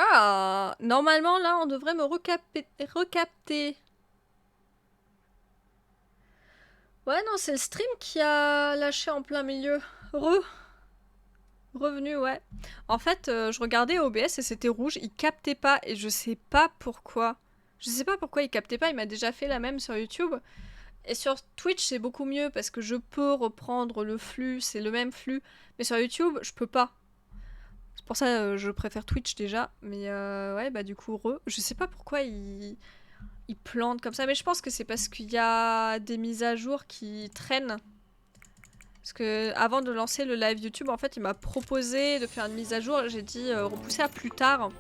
Ah, normalement là on devrait me recapter. Ouais non c'est le stream qui a lâché en plein milieu. Revenu ouais. En fait je regardais OBS et c'était rouge, il captait pas et je sais pas pourquoi. Je sais pas pourquoi il captait pas, il m'a déjà fait la même sur YouTube. Et sur Twitch c'est beaucoup mieux parce que je peux reprendre le flux, c'est le même flux. Mais sur YouTube je peux pas. C'est pour ça je préfère Twitch déjà. Mais ouais bah du coup je sais pas pourquoi il plante comme ça. Mais je pense que c'est parce qu'il y a des mises à jour qui traînent. Parce que avant de lancer le live YouTube, en fait, il m'a proposé de faire une mise à jour. J'ai dit repousser à plus tard.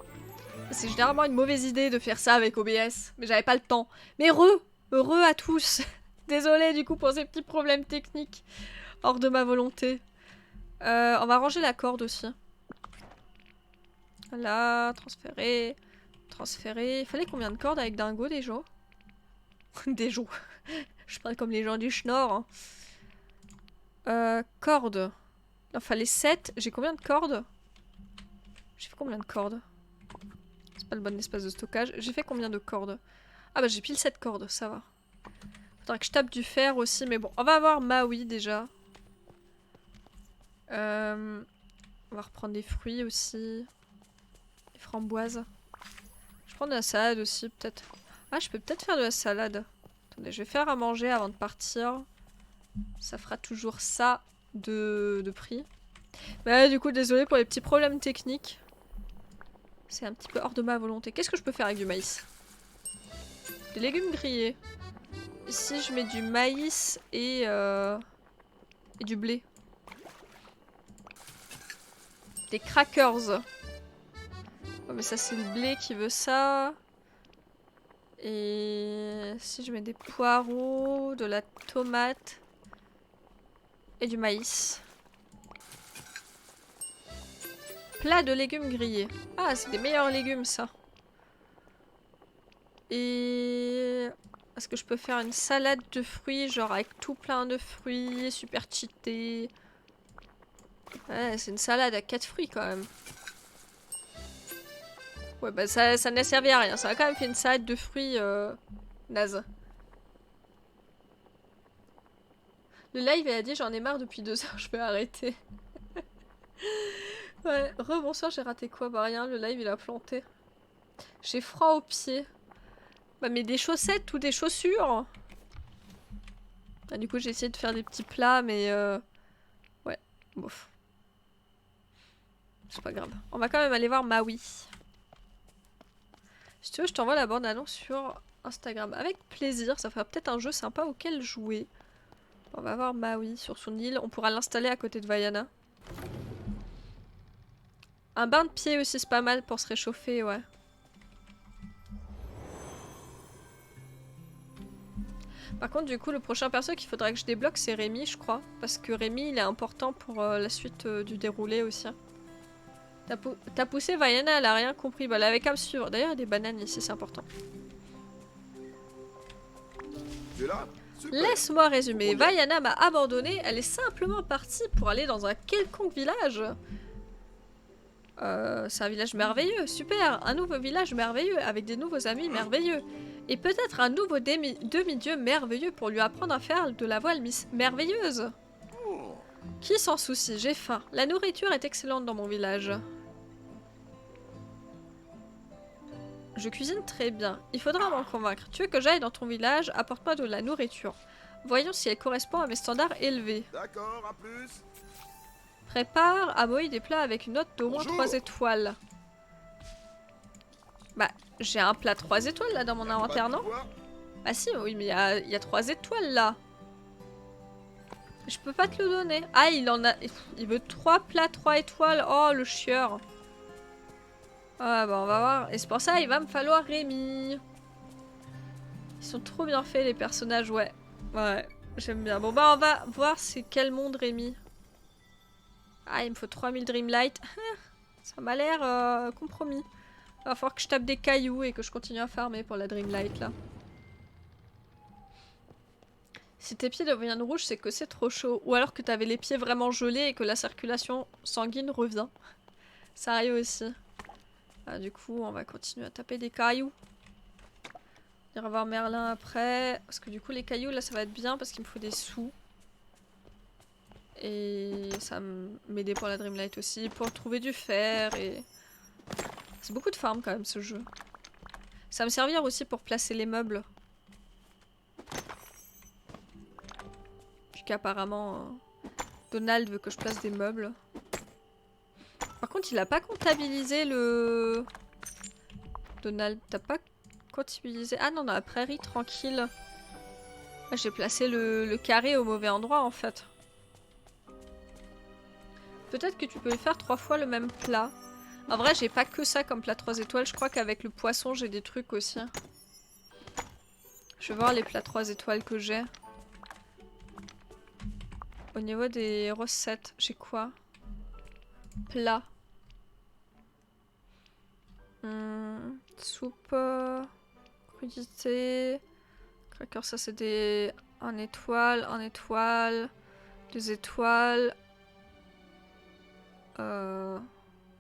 C'est généralement une mauvaise idée de faire ça avec OBS, mais j'avais pas le temps. Mais heureux à tous. Désolée du coup pour ces petits problèmes techniques hors de ma volonté. On va ranger la corde aussi. Voilà, transférer, transférer. Il fallait combien de cordes avec Dingo déjà? Des jours. Je parle comme les gens du Schnorr. Cordes. Il fallait 7. J'ai combien de cordes? J'ai fait combien de cordes? C'est pas le bon espace de stockage. J'ai fait combien de cordes? Ah bah j'ai pile 7 cordes, ça va. Faudra que je tape du fer aussi, mais bon. On va avoir Maui déjà. On va reprendre des fruits aussi. Des framboises. Je vais prendre de la salade aussi, peut-être. Ah, je peux peut-être faire de la salade. Attendez, je vais faire à manger avant de partir. Ça fera toujours ça de prix. Bah du coup, désolé pour les petits problèmes techniques. C'est un petit peu hors de ma volonté. Qu'est-ce que je peux faire avec du maïs? Des légumes grillés. Ici, je mets du maïs et du blé. Des crackers. Oh, mais ça, c'est le blé qui veut ça. Et si je mets des poireaux, de la tomate et du maïs. Plat de légumes grillés. Ah, c'est des meilleurs légumes, ça. Et... est-ce que je peux faire une salade de fruits, genre avec tout plein de fruits, super cheaté? Ouais, c'est une salade à 4 fruits, quand même. Ouais, bah ça n'a servi à rien. Ça a quand même fait une salade de fruits naze. Le live, elle a dit j'en ai marre depuis 2 heures, je peux arrêter. Ouais, rebonsoir, j'ai raté quoi? Bah rien, le live il a planté. J'ai froid aux pieds. Bah mais des chaussettes ou des chaussures? Ah, du coup j'ai essayé de faire des petits plats mais ouais, bof. C'est pas grave. On va quand même aller voir Maui. Si tu veux je t'envoie la bande annonce sur Instagram. Avec plaisir, ça fera peut-être un jeu sympa auquel jouer. On va voir Maui sur son île. On pourra l'installer à côté de Vaiana. Un bain de pied aussi c'est pas mal pour se réchauffer, ouais. Par contre, du coup, le prochain perso qu'il faudra que je débloque, c'est Rémi, je crois. Parce que Rémi, il est important pour la suite du déroulé aussi. T'as poussé Vaiana, elle a rien compris. Bah, elle avait qu'à me suivre. D'ailleurs, il y a des bananes ici, c'est important. Laisse-moi résumer. Vaiana m'a abandonné. Elle est simplement partie pour aller dans un quelconque village. C'est un village merveilleux, super. Un nouveau village merveilleux, avec des nouveaux amis merveilleux. Et peut-être un nouveau demi-dieu merveilleux pour lui apprendre à faire de la voile merveilleuse. Qui s'en soucie? J'ai faim. La nourriture est excellente dans mon village. Je cuisine très bien. Il faudra m'en convaincre. Tu veux que j'aille dans ton village? Apporte-moi de la nourriture. Voyons si elle correspond à mes standards élevés. D'accord, à plus. Prépare à Moï des plats avec une note d'au moins 3 étoiles. Bah, j'ai un plat 3 étoiles là dans mon inventaire, non? Ah si, oui, mais il y a 3 étoiles là. Je peux pas te le donner. Ah, il en a... il veut 3 plats 3 étoiles. Oh, le chieur. Ah bah on va voir. Et c'est pour ça il va me falloir Rémi. Ils sont trop bien faits les personnages, ouais. Ouais, j'aime bien. Bon bah on va voir c'est quel monde Rémi. Ah, il me faut 3000 Dreamlight. Ça m'a l'air compromis. Il va falloir que je tape des cailloux et que je continue à farmer pour la Dreamlight là. Si tes pieds deviennent rouges, c'est que c'est trop chaud. Ou alors que t'avais les pieds vraiment gelés et que la circulation sanguine revient. Ça arrive aussi. Ah, du coup, on va continuer à taper des cailloux. On ira voir Merlin après. Parce que du coup, les cailloux, là, ça va être bien parce qu'il me faut des sous. Et ça va m'aider pour la Dreamlight aussi, pour trouver du fer. Et c'est beaucoup de farm quand même, ce jeu. Ça va me servir aussi pour placer les meubles. Vu qu'apparemment, Donald veut que je place des meubles. Par contre, il a pas comptabilisé le... Donald, t'as pas comptabilisé... Ah non, dans la prairie, tranquille. Ah, j'ai placé le carré au mauvais endroit, en fait. Peut-être que tu peux faire 3 fois le même plat. En vrai, j'ai pas que ça comme plat 3 étoiles. Je crois qu'avec le poisson, j'ai des trucs aussi. Je vais voir les plats 3 étoiles que j'ai. Au niveau des recettes, j'ai quoi? Plat. Soupe. Crudité. Cracker, ça c'est des... 1 étoile, 1 étoile. 2 étoiles.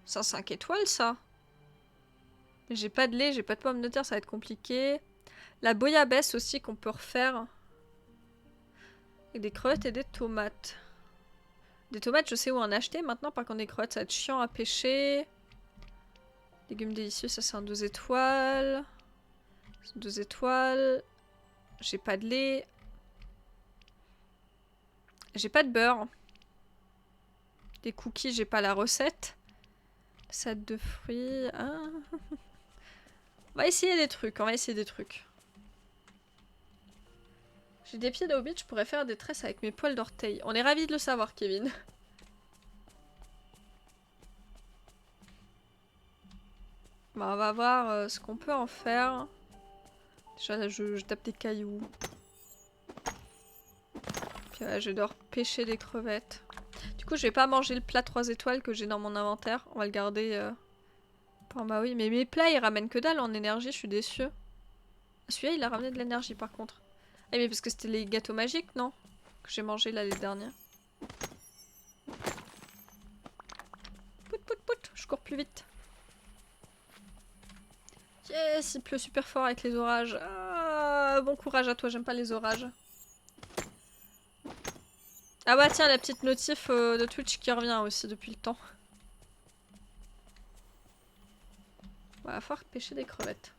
C'est 5 étoiles ça. Mais j'ai pas de lait, j'ai pas de pommes de terre, ça va être compliqué. La bouillabaisse aussi qu'on peut refaire. Avec des crevettes et des tomates. Des tomates, je sais où en acheter. Maintenant, par contre, des crevettes, ça va être chiant à pêcher. Légumes délicieux, ça c'est un 2 étoiles. 2 étoiles. J'ai pas de lait. J'ai pas de beurre. Des cookies, j'ai pas la recette. Salade de fruits. Ah. On va essayer des trucs, on va essayer des trucs. J'ai des pieds d'hobbit, je pourrais faire des tresses avec mes poils d'orteil. On est ravis de le savoir, Kevin. Bon, on va voir ce qu'on peut en faire. Déjà là, je tape des cailloux. Puis là, je dois pêcher des crevettes. Du coup, je vais pas manger le plat 3 étoiles que j'ai dans mon inventaire. On va le garder pour ma oui. Mais mes plats, ils ramènent que dalle en énergie, je suis déçue. Celui-là, il a ramené de l'énergie par contre. Ah mais parce que c'était les gâteaux magiques, non? Que j'ai mangé là les derniers. Pout pout pout, je cours plus vite. Yes, il pleut super fort avec les orages. Ah, bon courage à toi, j'aime pas les orages. Ah bah tiens, la petite notif de Twitch qui revient aussi depuis le temps. On va falloir pêcher des crevettes.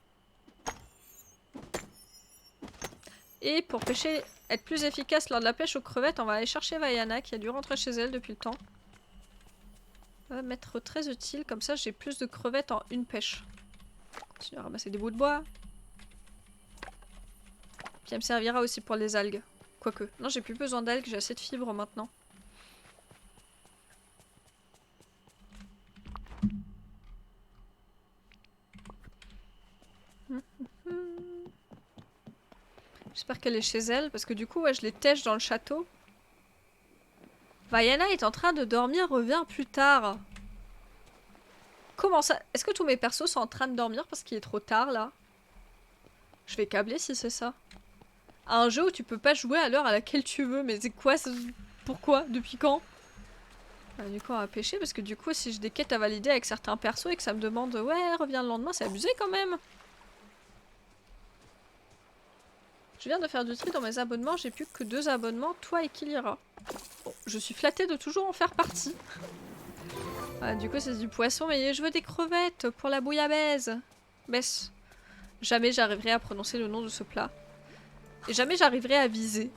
Et pour pêcher, être plus efficace lors de la pêche aux crevettes, on va aller chercher Vaiana qui a dû rentrer chez elle depuis le temps. Ça va m'être très utile, comme ça j'ai plus de crevettes en une pêche. Continuer à ramasser des bouts de bois. Puis elle me servira aussi pour les algues. Quoique. Non, j'ai plus besoin d'algues, j'ai assez de fibres maintenant. J'espère qu'elle est chez elle, parce que du coup, ouais, je les tèche dans le château. Vaiana est en train de dormir, revient plus tard. Comment ça? Est-ce que tous mes persos sont en train de dormir parce qu'il est trop tard, là? Je vais câbler si c'est ça. Un jeu où tu peux pas jouer à l'heure à laquelle tu veux, mais c'est quoi? Pourquoi? Depuis quand? Du coup, on va pêcher, parce que du coup, si j'ai des quêtes à valider avec certains persos et que ça me demande « Ouais, reviens le lendemain », c'est abusé quand même. Je viens de faire du tri dans mes abonnements, j'ai plus que 2 abonnements, toi et Kilira. Bon, je suis flattée de toujours en faire partie. Du coup, c'est du poisson, mais je veux des crevettes pour la bouillabaisse. Bess. Jamais j'arriverai à prononcer le nom de ce plat. Et jamais j'arriverai à viser.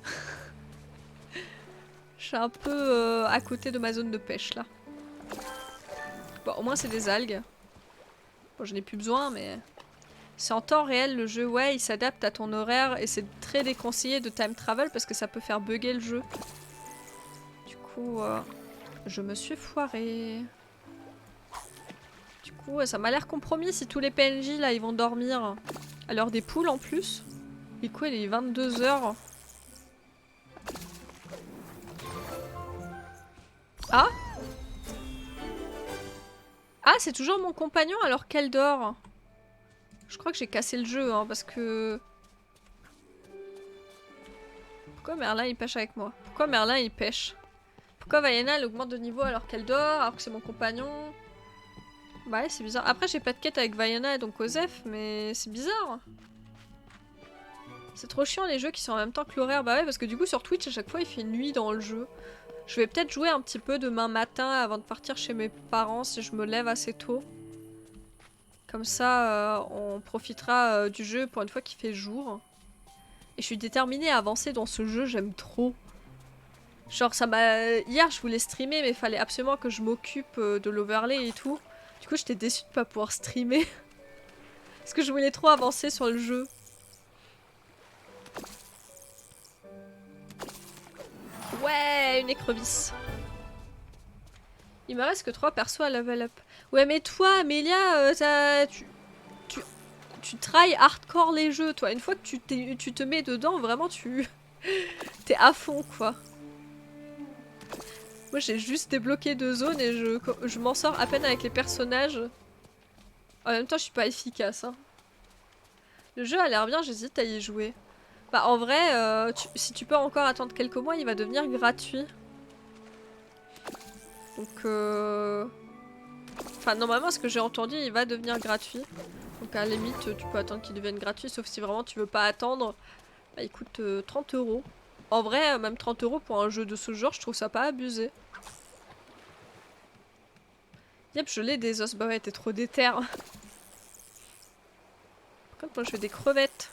Je suis un peu à côté de ma zone de pêche, là. Bon, au moins c'est des algues. Bon, je n'ai plus besoin, mais... C'est en temps réel le jeu, ouais, il s'adapte à ton horaire et c'est très déconseillé de time travel parce que ça peut faire bugger le jeu. Du coup, je me suis foirée. Du coup, ça m'a l'air compromis si tous les PNJ là ils vont dormir à l'heure des poules en plus. Et quoi, il est 22 h. Ah? Ah, c'est toujours mon compagnon alors qu'elle dort. Je crois que j'ai cassé le jeu, hein, parce que... Pourquoi Merlin il pêche avec moi? Pourquoi Merlin il pêche? Pourquoi Vaiana elle augmente de niveau alors qu'elle dort, alors que c'est mon compagnon? Bah ouais, c'est bizarre. Après, j'ai pas de quête avec Vaiana et donc Osef, mais c'est bizarre. C'est trop chiant les jeux qui sont en même temps que l'horaire. Bah ouais, parce que du coup, sur Twitch, à chaque fois, il fait nuit dans le jeu. Je vais peut-être jouer un petit peu demain matin avant de partir chez mes parents si je me lève assez tôt. Comme ça, on profitera du jeu pour une fois qu'il fait jour. Et je suis déterminée à avancer dans ce jeu, j'aime trop. Genre, ça m'a... Hier, je voulais streamer, mais il fallait absolument que je m'occupe de l'overlay et tout. Du coup, j'étais déçue de pas pouvoir streamer. Parce que je voulais trop avancer sur le jeu. Ouais, une écrevisse. Il me reste que 3 persos à level up. Ouais, mais toi, Amélia, tu try hardcore les jeux, toi. Une fois que tu te mets dedans, vraiment, t'es à fond, quoi. Moi, j'ai juste débloqué 2 zones et je m'en sors à peine avec les personnages. En même temps, je suis pas efficace, hein. Le jeu a l'air bien, j'hésite à y jouer. Bah, en vrai, si tu peux encore attendre quelques mois, il va devenir gratuit. Donc, enfin, normalement, ce que j'ai entendu, il va devenir gratuit. Donc, à la limite, tu peux attendre qu'il devienne gratuit, sauf si vraiment tu veux pas attendre. Bah, il coûte 30 €. En vrai, même 30 € pour un jeu de ce genre, je trouve ça pas abusé. Yep, je l'ai des os. Bah ouais, t'es trop déter. Par contre, moi, je veux des crevettes.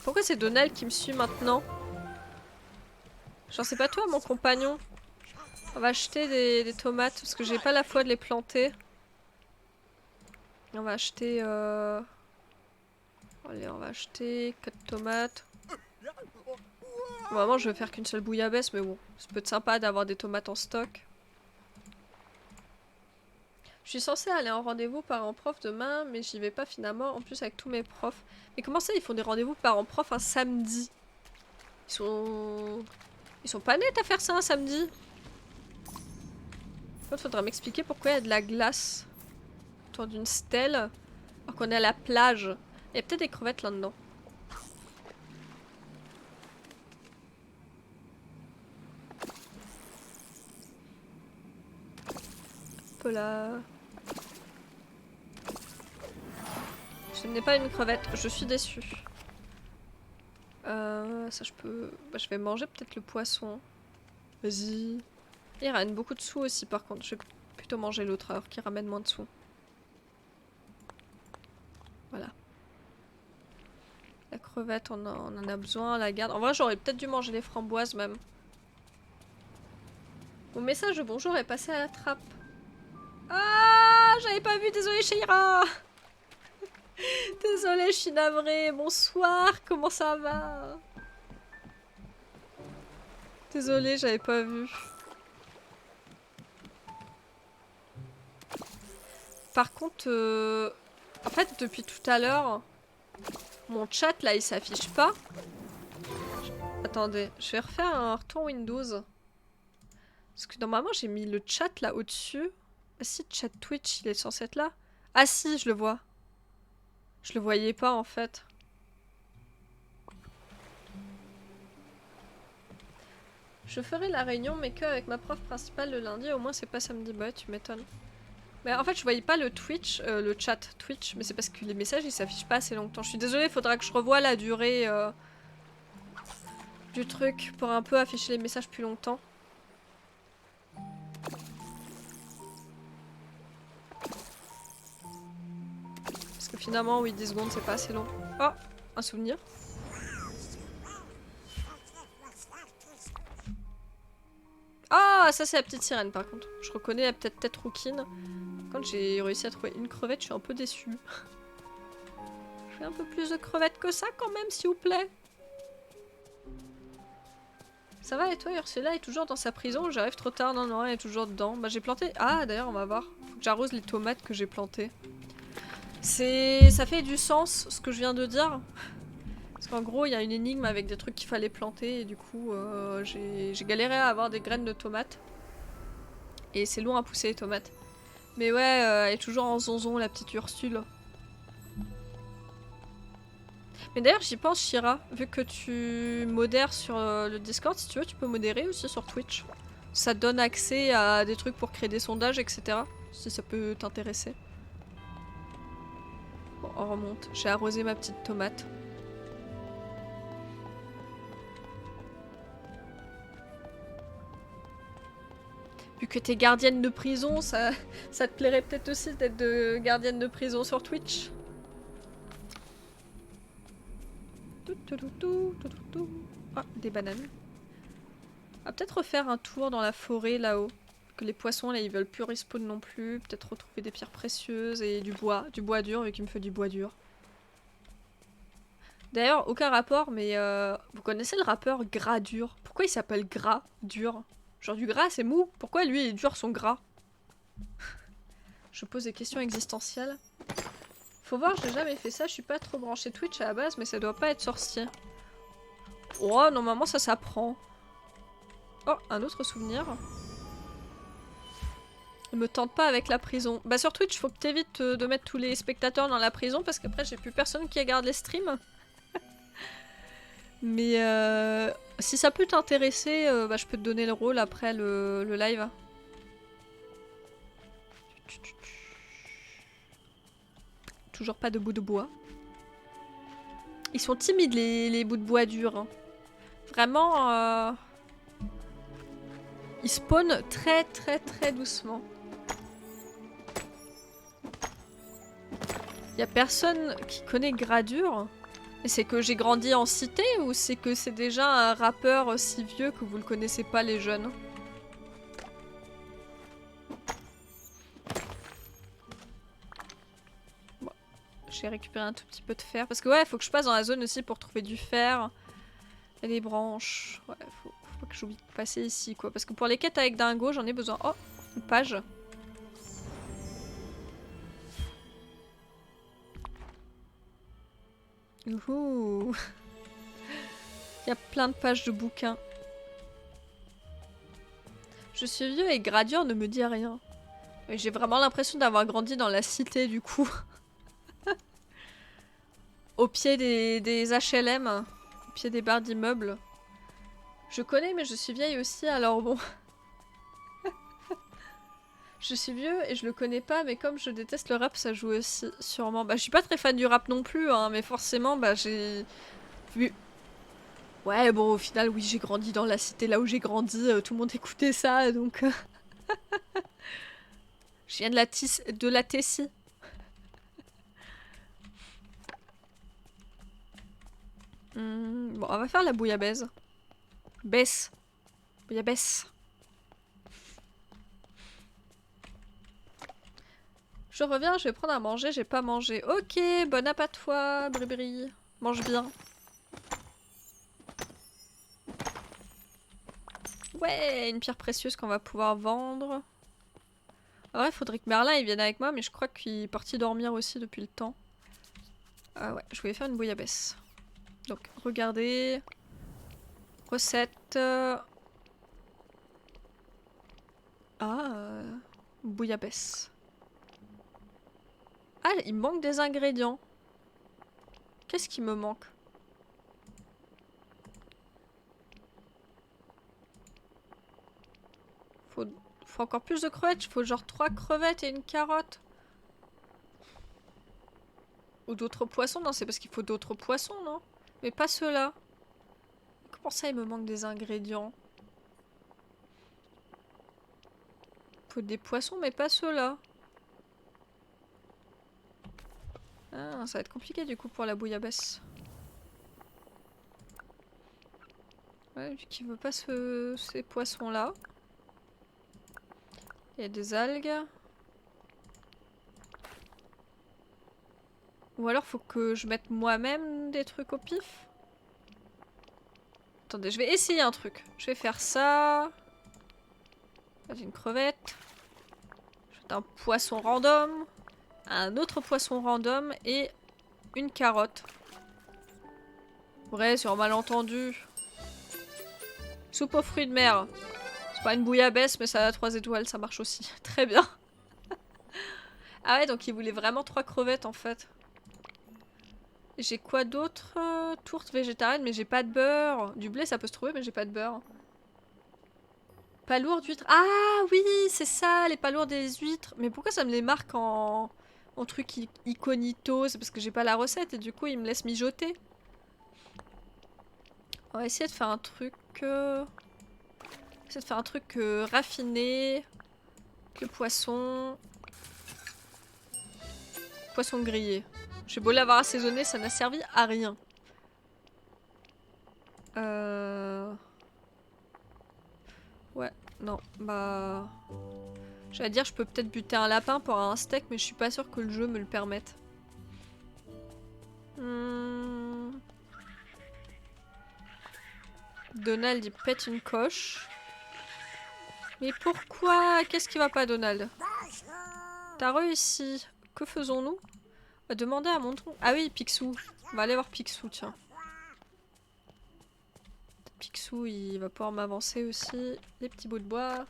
Pourquoi c'est Donald qui me suit maintenant? Genre, c'est pas toi, mon compagnon? On va acheter des tomates, parce que j'ai pas la foi de les planter. On va acheter... Allez, on va acheter 4 tomates. Vraiment, je vais faire qu'une seule bouillabaisse, mais bon, ça peut être sympa d'avoir des tomates en stock. Je suis censée aller en rendez-vous parents-prof demain, mais j'y vais pas finalement, en plus avec tous mes profs. Mais comment ça, ils font des rendez-vous parents-prof un samedi? Ils sont pas nets à faire ça un samedi? Il faudra m'expliquer pourquoi il y a de la glace autour d'une stèle, alors qu'on est à la plage. Il y a peut-être des crevettes là-dedans. Un peu là... Ce n'est pas une crevette, je suis déçue. Ça je peux... Bah, je vais manger peut-être le poisson. Vas-y. Il ramène beaucoup de sous aussi par contre. Je vais plutôt manger l'autre alors qui ramène moins de sous. Voilà. La crevette, on en a besoin, la garde. En vrai, j'aurais peut-être dû manger les framboises même. Mon message de bonjour est passé à la trappe. Ah, j'avais pas vu, désolé Sheira. Désolée, je suis navrée. Bonsoir, comment ça va? Désolée, j'avais pas vu. Par contre, en fait, depuis tout à l'heure, mon chat là, il s'affiche pas. Attendez, je vais refaire un retour Windows. Parce que normalement, j'ai mis le chat là au-dessus. Ah si, chat Twitch, il est censé être là. Ah si, je le vois. Je le voyais pas en fait. Je ferai la réunion, mais que avec ma prof principale le lundi. Au moins, c'est pas samedi. Bah, tu m'étonnes. Mais en fait, je voyais pas le Twitch, le chat Twitch, mais c'est parce que les messages ils s'affichent pas assez longtemps. Je suis désolée, il faudra que je revoie la durée du truc pour un peu afficher les messages plus longtemps. Parce que finalement, oui, 10 secondes c'est pas assez long. Oh, un souvenir. Ah, ça c'est la petite sirène par contre. Je reconnais la petite tête rouquine. Quand j'ai réussi à trouver une crevette, je suis un peu déçue. Je fais un peu plus de crevettes que ça quand même, s'il vous plaît. Ça va et toi, Ursula est toujours dans sa prison? J'arrive trop tard, non, non, elle est toujours dedans. Bah j'ai planté... Ah d'ailleurs, on va voir. Faut que j'arrose les tomates que j'ai plantées. Ça fait du sens, ce que je viens de dire. Parce qu'en gros, il y a une énigme avec des trucs qu'il fallait planter et du coup, j'ai galéré à avoir des graines de tomates. Et c'est long à pousser les tomates. Mais ouais, elle est toujours en zonzon, la petite Ursule. Mais d'ailleurs, j'y pense, Shira. Vu que tu modères sur le Discord, si tu veux, tu peux modérer aussi sur Twitch. Ça te donne accès à des trucs pour créer des sondages, etc. si ça peut t'intéresser. Bon, on remonte. J'ai arrosé ma petite tomate. Vu que t'es gardienne de prison, ça te plairait peut-être aussi d'être gardienne de prison sur Twitch. Ah, des bananes. On va peut-être refaire un tour dans la forêt là-haut. Que les poissons là ils veulent plus respawn non plus. Peut-être retrouver des pierres précieuses et du bois dur vu qu'il me fait du bois dur. D'ailleurs, aucun rapport, mais vous connaissez le rappeur Gras Dur? Pourquoi il s'appelle Gras Dur? Genre du gras c'est mou, pourquoi lui et dur son gras? Je pose des questions existentielles. Faut voir, j'ai jamais fait ça, je suis pas trop branchée Twitch à la base, mais ça doit pas être sorcier. Oh, normalement ça s'apprend. Oh, un autre souvenir. Ne me tente pas avec la prison. Bah sur Twitch, faut que t'évites de mettre tous les spectateurs dans la prison parce qu'après j'ai plus personne qui regarde les streams. Mais si ça peut t'intéresser, bah, je peux te donner le rôle après le live. Toujours pas de bout de bois. Ils sont timides les bouts de bois durs. Hein. Vraiment, ils spawnent très doucement. Y a personne qui connaît Gradure. Et c'est que j'ai grandi en cité ou c'est que c'est déjà un rappeur si vieux que vous le connaissez pas les jeunes? Bon, j'ai récupéré un tout petit peu de fer parce que ouais, faut que je passe dans la zone aussi pour trouver du fer et des branches. Ouais, faut pas que j'oublie de passer ici quoi parce que pour les quêtes avec Dingo, j'en ai besoin. Oh, une page. Ouh. Il y a plein de pages de bouquins. Je suis vieux et Gradure ne me dit rien. J'ai vraiment l'impression d'avoir grandi dans la cité du coup. Au pied des HLM, au pied des barres d'immeubles. Je connais mais je suis vieille aussi alors bon. Je suis vieux et je le connais pas mais comme je déteste le rap ça joue aussi sûrement. Bah je suis pas très fan du rap non plus hein, mais forcément bah j'ai vu... Ouais bon au final oui j'ai grandi dans la cité là où j'ai grandi, tout le monde écoutait ça donc... Je viens de la Tessie. Bon, on va faire la bouillabaisse. Baisse. Bouillabaisse. Je reviens, je vais prendre à manger, j'ai pas mangé. Ok, bon appétit à toi, Bribri. Mange bien. Ouais, une pierre précieuse qu'on va pouvoir vendre. Ah ouais, faudrait que Merlin il vienne avec moi, mais je crois qu'il est parti dormir aussi depuis le temps. Ah ouais, je voulais faire une bouillabaisse. Donc, regardez. Recette. Bouillabaisse. Ah, il me manque des ingrédients. Qu'est-ce qui me manque? Faut encore plus de crevettes. Il faut genre 3 crevettes et une carotte. Ou d'autres poissons. Non, c'est parce qu'il faut d'autres poissons, non? Mais pas ceux-là. Comment ça, il me manque des ingrédients? Faut des poissons, mais pas ceux-là. Ah, ça va être compliqué du coup pour la bouillabaisse. Ouais, vu qu'il veut pas ces poissons-là. Il y a des algues. Ou alors faut que je mette moi-même des trucs au pif. Attendez, je vais essayer un truc. Je vais faire ça. J'ai une crevette. Je vais un poisson random. Un autre poisson random et une carotte. Vrai, sur un malentendu. Soupe aux fruits de mer. C'est pas une bouillabaisse, mais ça a 3 étoiles, ça marche aussi. Très bien. Ah ouais, donc il voulait vraiment 3 crevettes en fait. J'ai quoi d'autre? Tourte végétarienne, mais j'ai pas de beurre. Du blé, ça peut se trouver, mais j'ai pas de beurre. Palourdes d'huîtres. Ah oui, c'est ça, les palourdes des huîtres. Mais pourquoi ça me les marque en truc iconito? C'est parce que j'ai pas la recette et du coup, il me laisse mijoter. On va essayer de faire un truc... essayer de faire un truc raffiné. Le poisson... Poisson grillé. J'ai beau l'avoir assaisonné, ça n'a servi à rien. Ouais, non, bah... J'allais dire, je peux peut-être buter un lapin pour un steak, mais je suis pas sûre que le jeu me le permette. Donald, il pète une coche. Mais pourquoi? Qu'est-ce qui va pas, Donald? T'as réussi. Que faisons-nous? On va demander à mon tronc. Ah oui, Picsou. On va aller voir Picsou, tiens. Picsou, il va pouvoir m'avancer aussi. Les petits bouts de bois.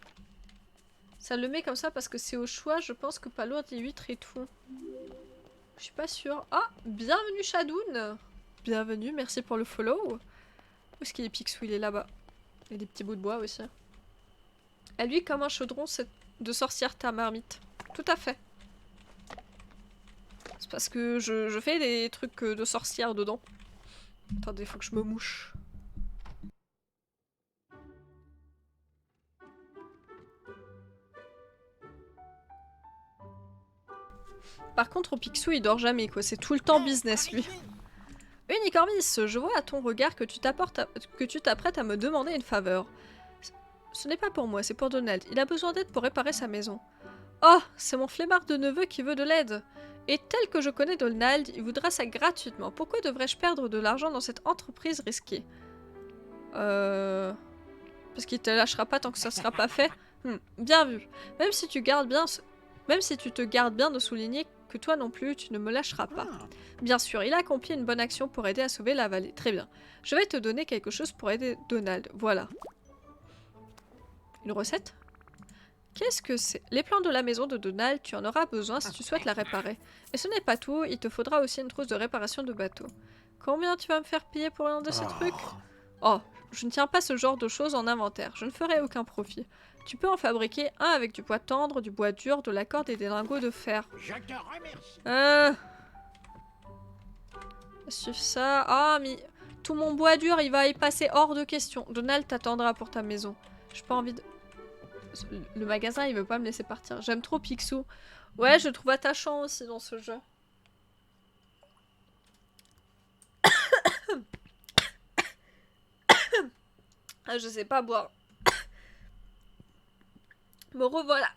Ça le met comme ça parce que c'est au choix. Je pense que Palourde, il huîtres et tout. Je suis pas sûre. Ah, bienvenue Shadoun. Bienvenue, merci pour le follow. Où est-ce qu'il est Picsou? Il est là-bas. Et des petits bouts de bois aussi. À lui, comme un chaudron, c'est de sorcière ta marmite. Tout à fait. C'est parce que je fais des trucs de sorcière dedans. Attendez, faut que je me mouche. Par contre, au Picsou, il dort jamais, quoi. C'est tout le temps business, lui. Unicornis, je vois à ton regard que tu t'apprêtes à me demander une faveur. Ce n'est pas pour moi, c'est pour Donald. Il a besoin d'aide pour réparer sa maison. Oh, c'est mon flemmard de neveu qui veut de l'aide. Et tel que je connais Donald, il voudra ça gratuitement. Pourquoi devrais-je perdre de l'argent dans cette entreprise risquée? Parce qu'il te lâchera pas tant que ça sera pas fait. Bien vu. Même si tu te gardes bien de souligner que toi non plus, tu ne me lâcheras pas. Bien sûr, il a accompli une bonne action pour aider à sauver la vallée. Très bien. Je vais te donner quelque chose pour aider Donald. Voilà. Une recette? Qu'est-ce que c'est? Les plans de la maison de Donald, tu en auras besoin si tu souhaites la réparer. Et ce n'est pas tout, il te faudra aussi une trousse de réparation de bateau. Combien tu vas me faire payer pour l'un de ces trucs? Oh, je ne tiens pas ce genre de choses en inventaire. Je ne ferai aucun profit. Tu peux en fabriquer un avec du bois tendre, du bois dur, de la corde et des lingots de fer. Je te remercie. Suivre ça. Ah, mais tout mon bois dur, il va y passer hors de question. Donald t'attendra pour ta maison. J'ai pas envie de... Le magasin, il veut pas me laisser partir. J'aime trop Picsou. Ouais, je le trouve attachant aussi dans ce jeu. Ah, je sais pas boire. Me revoilà.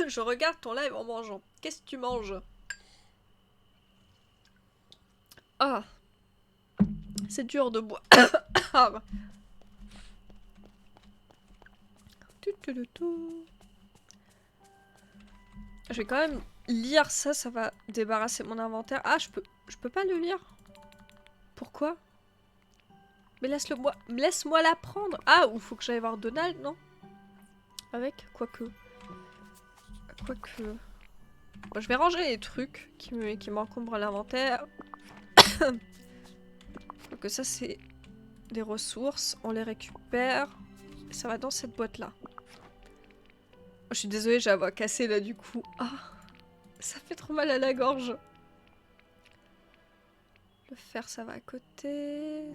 Je regarde ton live en mangeant. Qu'est-ce que tu manges? Ah. C'est dur de boire. Ah. Je vais quand même lire ça, ça va débarrasser mon inventaire. Ah, je peux pas le lire. Pourquoi? Mais laisse-moi la prendre. Ah, ou faut que j'aille voir Donald, non? Avec quoique. Bon, je vais ranger les trucs qui m'encombrent l'inventaire. Donc ça, c'est des ressources. On les récupère. Et ça va dans cette boîte-là. Oh, je suis désolée, j'ai la voix cassée là du coup. Ah, ça fait trop mal à la gorge. Le fer, ça va à côté.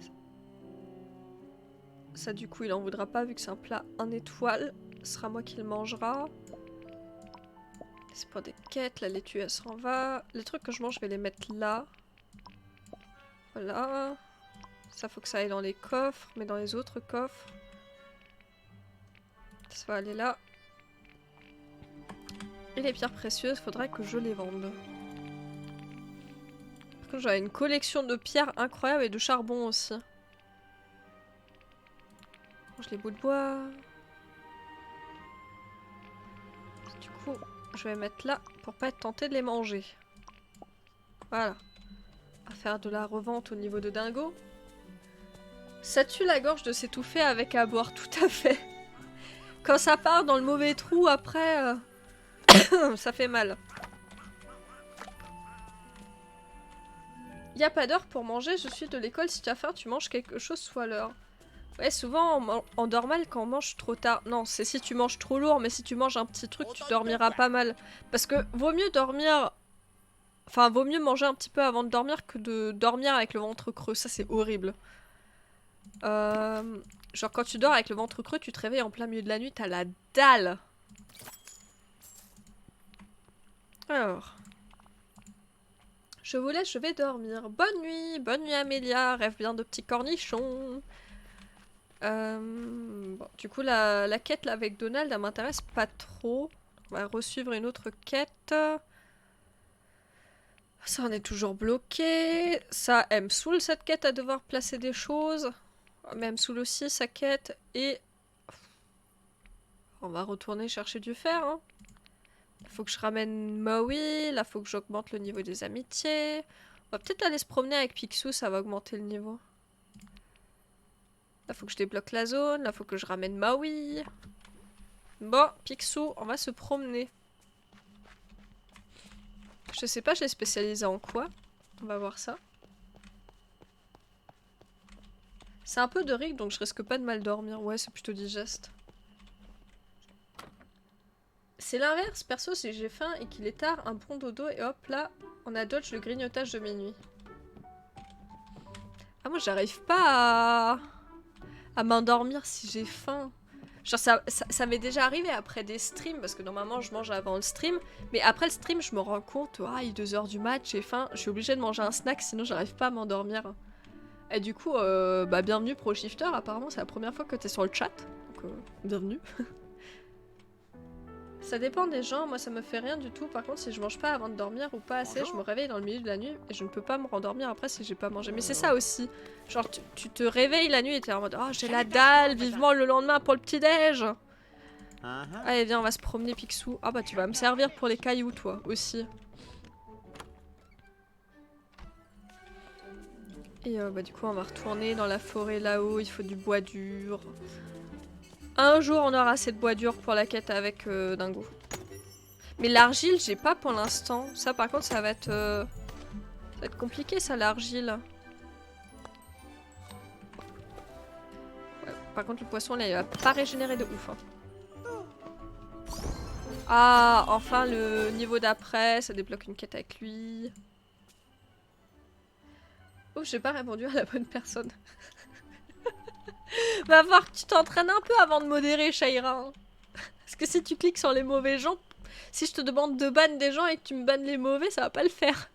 Ça, du coup, il en voudra pas vu que c'est un plat 1 étoile. Ce sera moi qui le mangera. C'est pour des quêtes. La laitue, elle s'en va. Les trucs que je mange, je vais les mettre là. Voilà. Ça, faut que ça aille dans les coffres. Mais dans les autres coffres, ça va aller là. Et les pierres précieuses, faudrait que je les vende. Par contre, j'avais une collection de pierres incroyable et de charbon aussi. Mange les bouts de bois. Du coup, je vais mettre là pour pas être tenté de les manger. Voilà. On va faire de la revente au niveau de Dingo. Ça tue la gorge de s'étouffer avec à boire, tout à fait. Quand ça part dans le mauvais trou, après, ça fait mal. Y a pas d'heure pour manger, je suis de l'école, si tu as faim, tu manges quelque chose, soit l'heure. Ouais, souvent en normal quand on mange trop tard. Non, c'est si tu manges trop lourd, mais si tu manges un petit truc, tu dormiras pas mal. Parce que vaut mieux dormir. Enfin, vaut mieux manger un petit peu avant de dormir que de dormir avec le ventre creux. Ça, c'est horrible. Genre, quand tu dors avec le ventre creux, tu te réveilles en plein milieu de la nuit, t'as la dalle. Alors. Je vous laisse, je vais dormir. Bonne nuit Amélia, rêve bien de petits cornichons. Bon, du coup, la quête là, avec Donald, elle m'intéresse pas trop. On va resuivre une autre quête. Ça, on est toujours bloqué. Ça, elle me saoule cette quête à devoir placer des choses. Mais elle me saoule aussi sa quête. Et on va retourner chercher du fer. Hein. Il faut que je ramène Maui. Là, faut que j'augmente le niveau des amitiés. On va peut-être aller se promener avec Picsou, ça va augmenter le niveau. Là, faut que je débloque la zone. Là, faut que je ramène Maui. Bon, Picsou, on va se promener. Je sais pas, j'ai spécialisé en quoi. On va voir ça. C'est un peu de riz, donc je risque pas de mal dormir. Ouais, c'est plutôt digeste. C'est l'inverse, perso, si j'ai faim et qu'il est tard, un bon dodo et hop là, on a dodge le grignotage de minuit. Ah, moi j'arrive pas à m'endormir si j'ai faim. Genre ça m'est déjà arrivé après des streams, parce que normalement je mange avant le stream, mais après le stream je me rends compte, ah il est 2h du mat, j'ai faim, je suis obligée de manger un snack sinon j'arrive pas à m'endormir. Et du coup, bah bienvenue Pro Shifter, apparemment c'est la première fois que t'es sur le chat, donc bienvenue. Ça dépend des gens, moi ça me fait rien du tout, par contre si je mange pas avant de dormir ou pas assez, je me réveille dans le milieu de la nuit et je ne peux pas me rendormir après si j'ai pas mangé. Mais c'est ça aussi, genre tu te réveilles la nuit et t'es en mode « Oh j'ai la dalle, vivement le lendemain pour le petit-déj !» Allez viens on va se promener Picsou. Ah bah tu vas me servir pour les cailloux toi aussi. Et bah du coup on va retourner dans la forêt là-haut, il faut du bois dur. Un jour on aura assez de bois dur pour la quête avec Dingo. Mais l'argile, j'ai pas pour l'instant. Ça, par contre, ça va être compliqué, ça, l'argile. Ouais, par contre, le poisson, là, il va pas régénérer de ouf. Hein. Ah, enfin, le niveau d'après, ça débloque une quête avec lui. Oh, j'ai pas répondu à la bonne personne. Va voir que tu t'entraînes un peu avant de modérer, Shaira. Hein. Parce que si tu cliques sur les mauvais gens, si je te demande de ban des gens et que tu me bannes les mauvais, ça va pas le faire.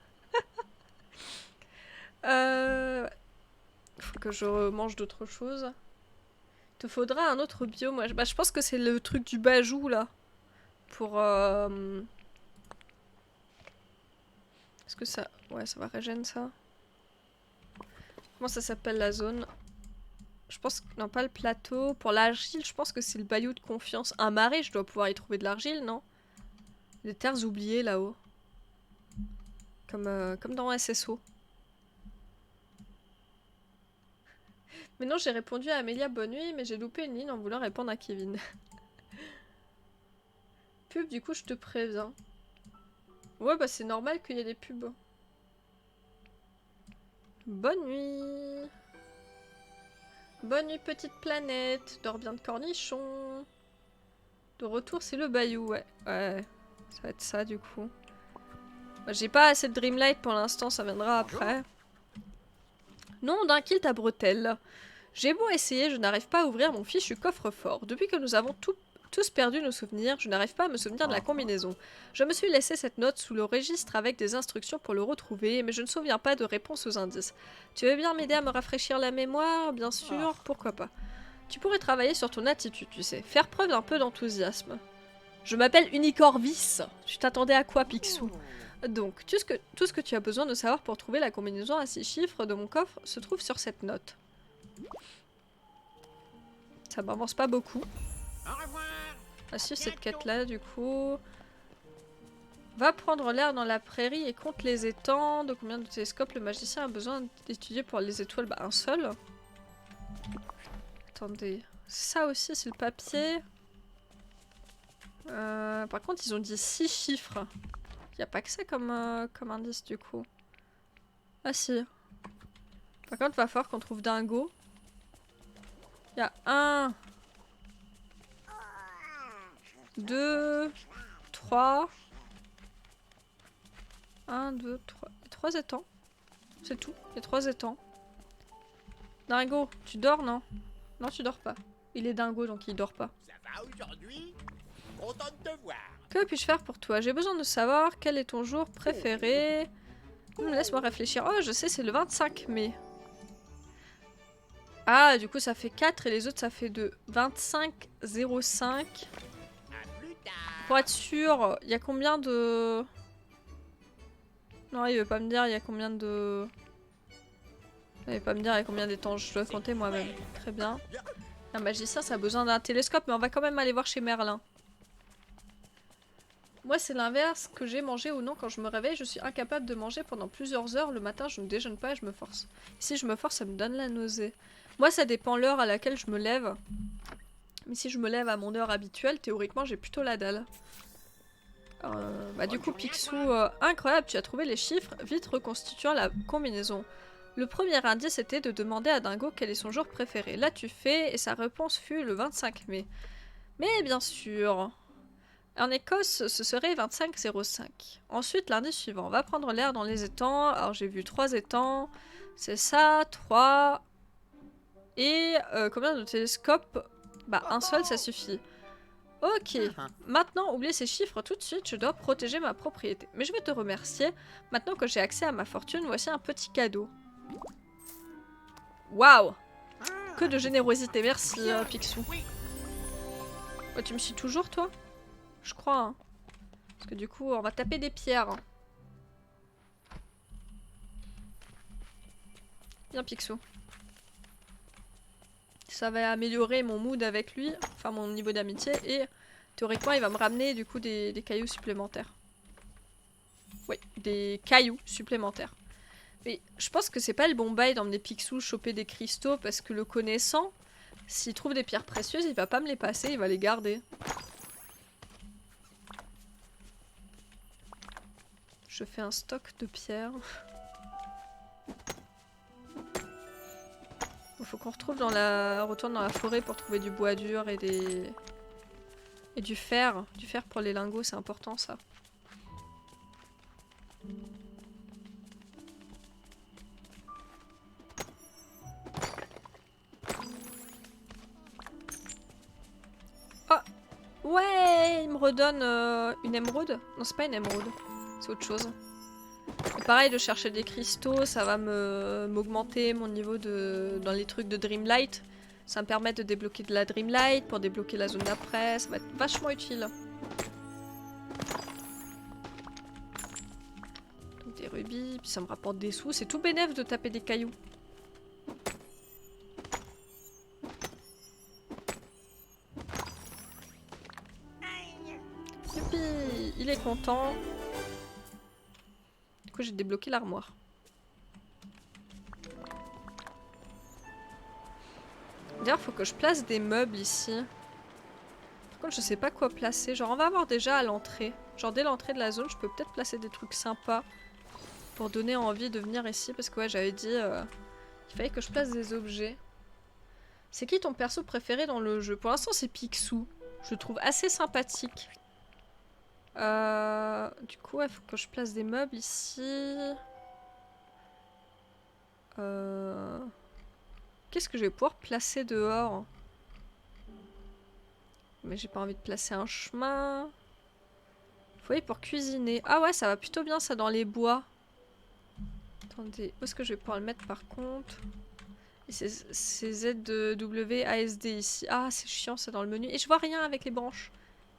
Faut que je mange d'autres choses. Il te faudra un autre bio, moi. Bah, je pense que c'est le truc du bajou, là. Pour... Est-ce que ça... Ouais, ça va régénérer ça. Comment ça s'appelle la zone? Je pense que... Non, pas le plateau. Pour l'argile, je pense que c'est le bayou de confiance. Un marais, je dois pouvoir y trouver de l'argile, non? Des terres oubliées, là-haut. Comme dans SSO. Mais non, j'ai répondu à Amélia bonne nuit, mais j'ai loupé une ligne en voulant répondre à Kevin. Pub, du coup, je te préviens. Ouais, bah c'est normal qu'il y ait des pubs. Bonne nuit. Bonne nuit, petite planète. Dors bien de cornichons. De retour, c'est le bayou, ouais. Ouais, ça va être ça, du coup. J'ai pas assez de Dreamlight pour l'instant, ça viendra après. Non, d'un kill ta bretelle. J'ai beau essayer, je n'arrive pas à ouvrir mon fichu coffre-fort. Depuis que nous avons tous perdu nos souvenirs, je n'arrive pas à me souvenir de la combinaison. Je me suis laissé cette note sous le registre avec des instructions pour le retrouver, mais je ne me souviens pas de réponse aux indices. Tu veux bien m'aider à me rafraîchir la mémoire? Bien sûr, pourquoi pas. Tu pourrais travailler sur ton attitude, tu sais, faire preuve d'un peu d'enthousiasme. Je m'appelle Unicorvis. Tu t'attendais à quoi, Picsou? Donc, tout ce que tu as besoin de savoir pour trouver la combinaison à 6 chiffres de mon coffre se trouve sur cette note. Ça m'avance pas beaucoup. Ah si, cette quête-là, du coup... Va prendre l'air dans la prairie et compte les étangs. De combien de télescopes le magicien a besoin d'étudier pour les étoiles? Bah, un seul. Attendez. Ça aussi, c'est le papier. Par contre, ils ont dit 6 chiffres. Il n'y a pas que ça comme indice, du coup. Ah si. Par contre, va falloir qu'on trouve Dingo. Il y a 1, 2, 3. 1, 2, 3. 3 étangs. C'est tout. Il y a 3 étangs. Dingo, tu dors, non? Non, tu dors pas. Il est dingo, donc il dort pas. Ça va aujourd'hui? Content de te voir. Que puis-je faire pour toi? J'ai besoin de savoir quel est ton jour préféré. Laisse-moi réfléchir. Oh, je sais, c'est le 25 mai. Ah, du coup, ça fait 4 et les autres, ça fait 2. 25, 05. À plus tard. Pour être sûr, il y a combien de... Non, il veut pas me dire il y a combien de... Il veut pas me dire il y a combien d'étangs. Je dois compter moi-même. Très bien. Un magicien, ça a besoin d'un télescope, mais on va quand même aller voir chez Merlin. Moi, c'est l'inverse. Que j'ai mangé ou non quand je me réveille, je suis incapable de manger pendant plusieurs heures. Le matin, je ne déjeune pas et je me force. Si je me force, ça me donne la nausée. Moi, ça dépend l'heure à laquelle je me lève. Mais si je me lève à mon heure habituelle, théoriquement, j'ai plutôt la dalle. Du coup, Picsou, incroyable, tu as trouvé les chiffres, vite reconstituant la combinaison. Le premier indice était de demander à Dingo quel est son jour préféré. Là, tu fais, et sa réponse fut le 25 mai. Mais bien sûr... En Écosse, ce serait 25,05. Ensuite, l'indice suivant. On va prendre l'air dans les étangs. Alors, j'ai vu 3 étangs. C'est ça, 3. Et combien de télescopes? Bah, un seul, ça suffit. Ok. Maintenant, oublie ces chiffres tout de suite. Je dois protéger ma propriété. Mais je vais te remercier. Maintenant que j'ai accès à ma fortune, voici un petit cadeau. Waouh! Que de générosité. Merci, Picsou. Oh, tu me suis toujours, toi? Je crois, hein. Parce que du coup, on va taper des pierres. Bien, Picsou. Ça va améliorer mon mood avec lui. Enfin, mon niveau d'amitié. Et théoriquement, il va me ramener du coup des cailloux supplémentaires. Oui, des cailloux supplémentaires. Mais je pense que c'est pas le bon bail d'emmener Picsou choper des cristaux. Parce que le connaissant, s'il trouve des pierres précieuses, il va pas me les passer, il va les garder. Je fais un stock de pierres. Il faut qu'on retourne dans la forêt pour trouver du bois dur et des... Et du fer. Du fer pour les lingots, c'est important ça. Oh! Ouais! Il me redonne une émeraude. Non, c'est pas une émeraude. C'est autre chose. Et pareil, de chercher des cristaux, ça va m'augmenter mon niveau dans les trucs de Dreamlight. Ça me permet de débloquer de la Dreamlight pour débloquer la zone d'après. Ça va être vachement utile. Donc des rubis, puis ça me rapporte des sous. C'est tout bénef de taper des cailloux. Youpi, il est content. Du coup, j'ai débloqué l'armoire. D'ailleurs, faut que je place des meubles ici. Par contre, je sais pas quoi placer. Genre, on va avoir déjà à l'entrée. Genre, dès l'entrée de la zone, je peux peut-être placer des trucs sympas. Pour donner envie de venir ici. Parce que ouais, j'avais dit qu'il fallait que je place des objets. C'est qui ton perso préféré dans le jeu? Pour l'instant, c'est Picsou. Je le trouve assez sympathique. Du coup, il faut que je place des meubles ici. Qu'est-ce que je vais pouvoir placer dehors? Mais j'ai pas envie de placer un chemin. Foyer pour cuisiner. Ah ouais, ça va plutôt bien ça dans les bois. Attendez, où est-ce que je vais pouvoir le mettre par contre? C'est ZWASD ici. Ah, c'est chiant ça dans le menu. Et je vois rien avec les branches.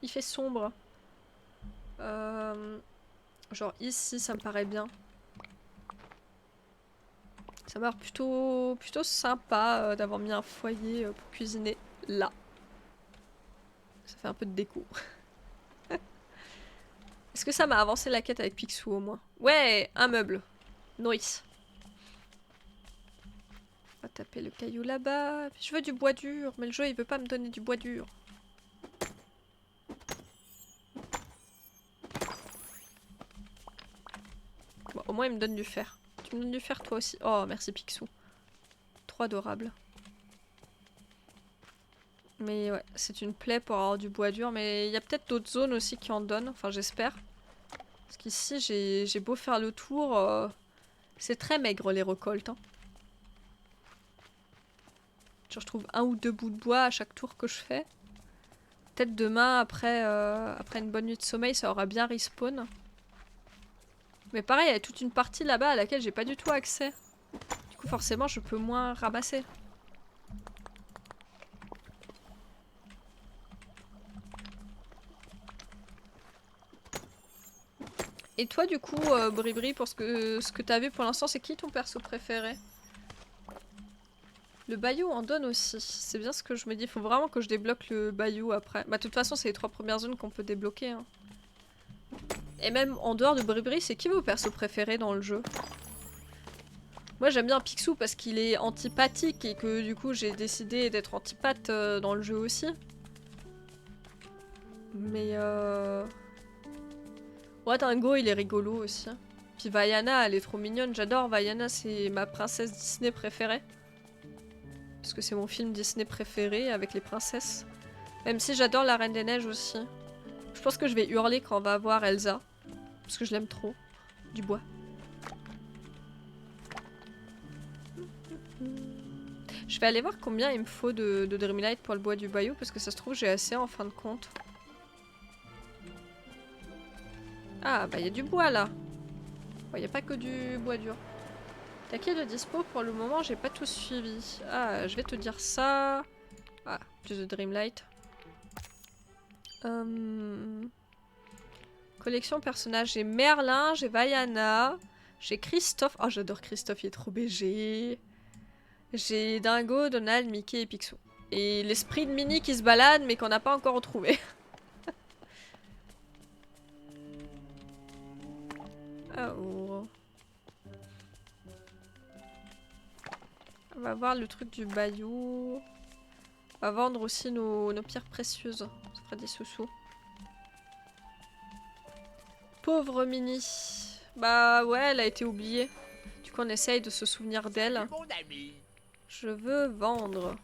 Il fait sombre. Genre ici, ça me paraît bien. Ça m'a l'air plutôt sympa d'avoir mis un foyer pour cuisiner là. Ça fait un peu de déco. Est-ce que ça m'a avancé la quête avec Picsou au moins? Ouais, un meuble. Nice. On va taper le caillou là-bas. Je veux du bois dur, mais le jeu il veut pas me donner du bois dur. Bon, au moins il me donne du fer. Tu me donnes du fer toi aussi? Oh, merci Picsou. Trop adorable. Mais ouais, c'est une plaie pour avoir du bois dur. Mais il y a peut-être d'autres zones aussi qui en donnent. Enfin, j'espère. Parce qu'ici, j'ai beau faire le tour. C'est très maigre les récoltes. Hein. Je retrouve 1 ou 2 bouts de bois à chaque tour que je fais. Peut-être demain, après une bonne nuit de sommeil, ça aura bien respawn. Mais pareil, il y a toute une partie là-bas à laquelle j'ai pas du tout accès. Du coup, forcément, je peux moins ramasser. Et toi, du coup, Bribri, pour ce que t'as vu pour l'instant, c'est qui ton perso préféré? Le bayou en donne aussi. C'est bien ce que je me dis. Faut vraiment que je débloque le bayou après. Bah, de toute façon, c'est les 3 premières zones qu'on peut débloquer. Hein. Et même en dehors de Bribri, c'est qui vos persos préférés dans le jeu? Moi, j'aime bien Picsou parce qu'il est antipathique et que du coup, j'ai décidé d'être antipathe dans le jeu aussi. Mais ouais, Dingo, il est rigolo aussi. Puis Vaiana, elle est trop mignonne. J'adore Vaiana, c'est ma princesse Disney préférée. Parce que c'est mon film Disney préféré avec les princesses. Même si j'adore la Reine des Neiges aussi. Je pense que je vais hurler quand on va voir Elsa. Parce que je l'aime trop. Du bois. Je vais aller voir combien il me faut de Dreamlight pour le bois du bayou. Parce que ça se trouve j'ai assez en fin de compte. Ah bah il y a du bois là. Il n'y a pas que du bois dur. T'as qui de dispo? Pour le moment, j'ai pas tout suivi. Ah, je vais te dire ça. Ah, plus de Dreamlight. Collection personnages. J'ai Merlin, j'ai Vaiana, j'ai Christophe. Oh, j'adore Christophe, il est trop BG. J'ai Dingo, Donald, Mickey et Picsou. Et l'esprit de Minnie qui se balade, mais qu'on n'a pas encore retrouvé. Ah oh. On va voir le truc du bayou. On va vendre aussi nos pierres précieuses. Ça fera des sous-sous. Pauvre Minnie. Bah ouais, elle a été oubliée. Du coup, on essaye de se souvenir d'elle. Je veux vendre.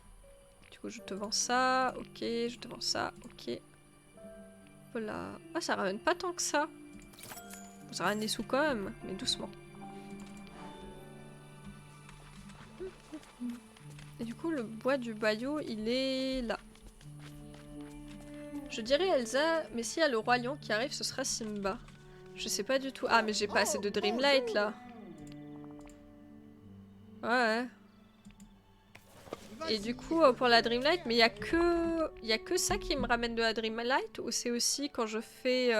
Du coup, je te vends ça. Ok, je te vends ça. Ok. Voilà. Ah, ça ramène pas tant que ça. Ça ramène des sous quand même, mais doucement. Et du coup, le bois du bayou, il est là. Je dirais Elsa, mais s'il y a le roi lion qui arrive, ce sera Simba. Je sais pas du tout. Ah, mais j'ai pas assez de Dreamlight là. Ouais. Et du coup, pour la Dreamlight, mais il y a que ça qui me ramène de la Dreamlight, ou c'est aussi quand je fais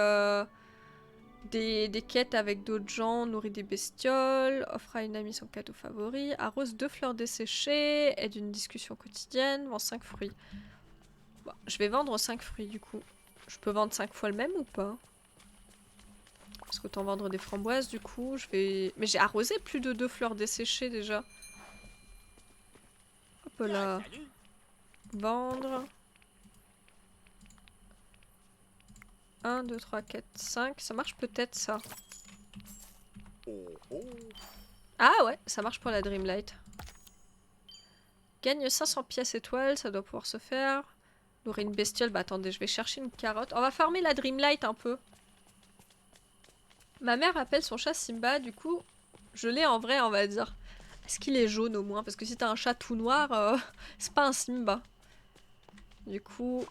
des quêtes avec d'autres gens, nourrit des bestioles, offre à une amie son cadeau favori, arrose 2 fleurs desséchées, aide une discussion quotidienne, vend 5 fruits. Bon, je vais vendre 5 fruits du coup. Je peux vendre 5 fois le même ou pas? Parce qu'autant vendre des framboises du coup, je vais... Mais j'ai arrosé plus de 2 fleurs desséchées déjà. Hop là. Vendre. 1, 2, 3, 4, 5. Ça marche peut-être ça. Ah ouais, ça marche pour la Dreamlight. Gagne 500 pièces étoiles, ça doit pouvoir se faire. Nourrir une bestiole. Bah attendez, je vais chercher une carotte. On va farmer la Dreamlight un peu. Ma mère appelle son chat Simba, du coup, je l'ai en vrai, on va dire. Est-ce qu'il est jaune au moins? Parce que si t'as un chat tout noir, c'est pas un Simba. Du coup,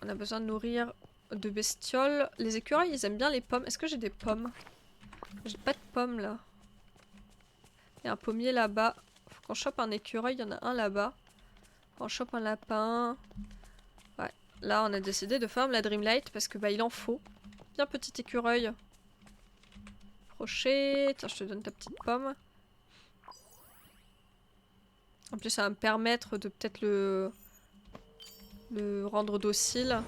on a besoin de nourrir de bestioles. Les écureuils, ils aiment bien les pommes. Est-ce que j'ai des pommes? J'ai pas de pommes là. Il y a un pommier là-bas. Faut qu'on chope un écureuil, il y en a un là-bas. On chope un lapin. Ouais, là on a décidé de farm la Dreamlight parce que bah il en faut. Bien petit écureuil. Crochet. Tiens, je te donne ta petite pomme. En plus, ça va me permettre de peut-être le rendre docile.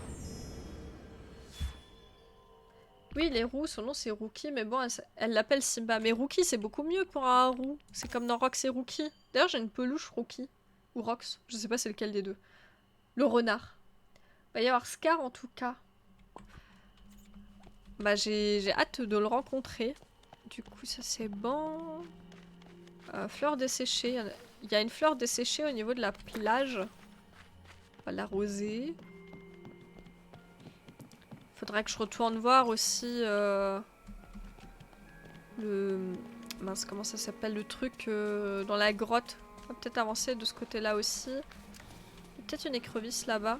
Oui, les roux, son nom c'est Rookie, mais bon, elle l'appelle Simba. Mais Rookie, c'est beaucoup mieux pour un roux. C'est comme dans Rox et Rookie. D'ailleurs, j'ai une peluche Rookie. Ou Rox, je sais pas c'est lequel des deux. Le renard. Va y avoir Scar en tout cas. Bah, j'ai hâte de le rencontrer. Du coup, ça c'est bon. Fleur desséchée. Il y a une fleur desséchée au niveau de la plage. va l'arroser. Faudra que je retourne voir aussi le... Mince, comment ça s'appelle, le truc dans la grotte. On va peut-être avancer de ce côté-là aussi. Peut-être une écrevisse là-bas.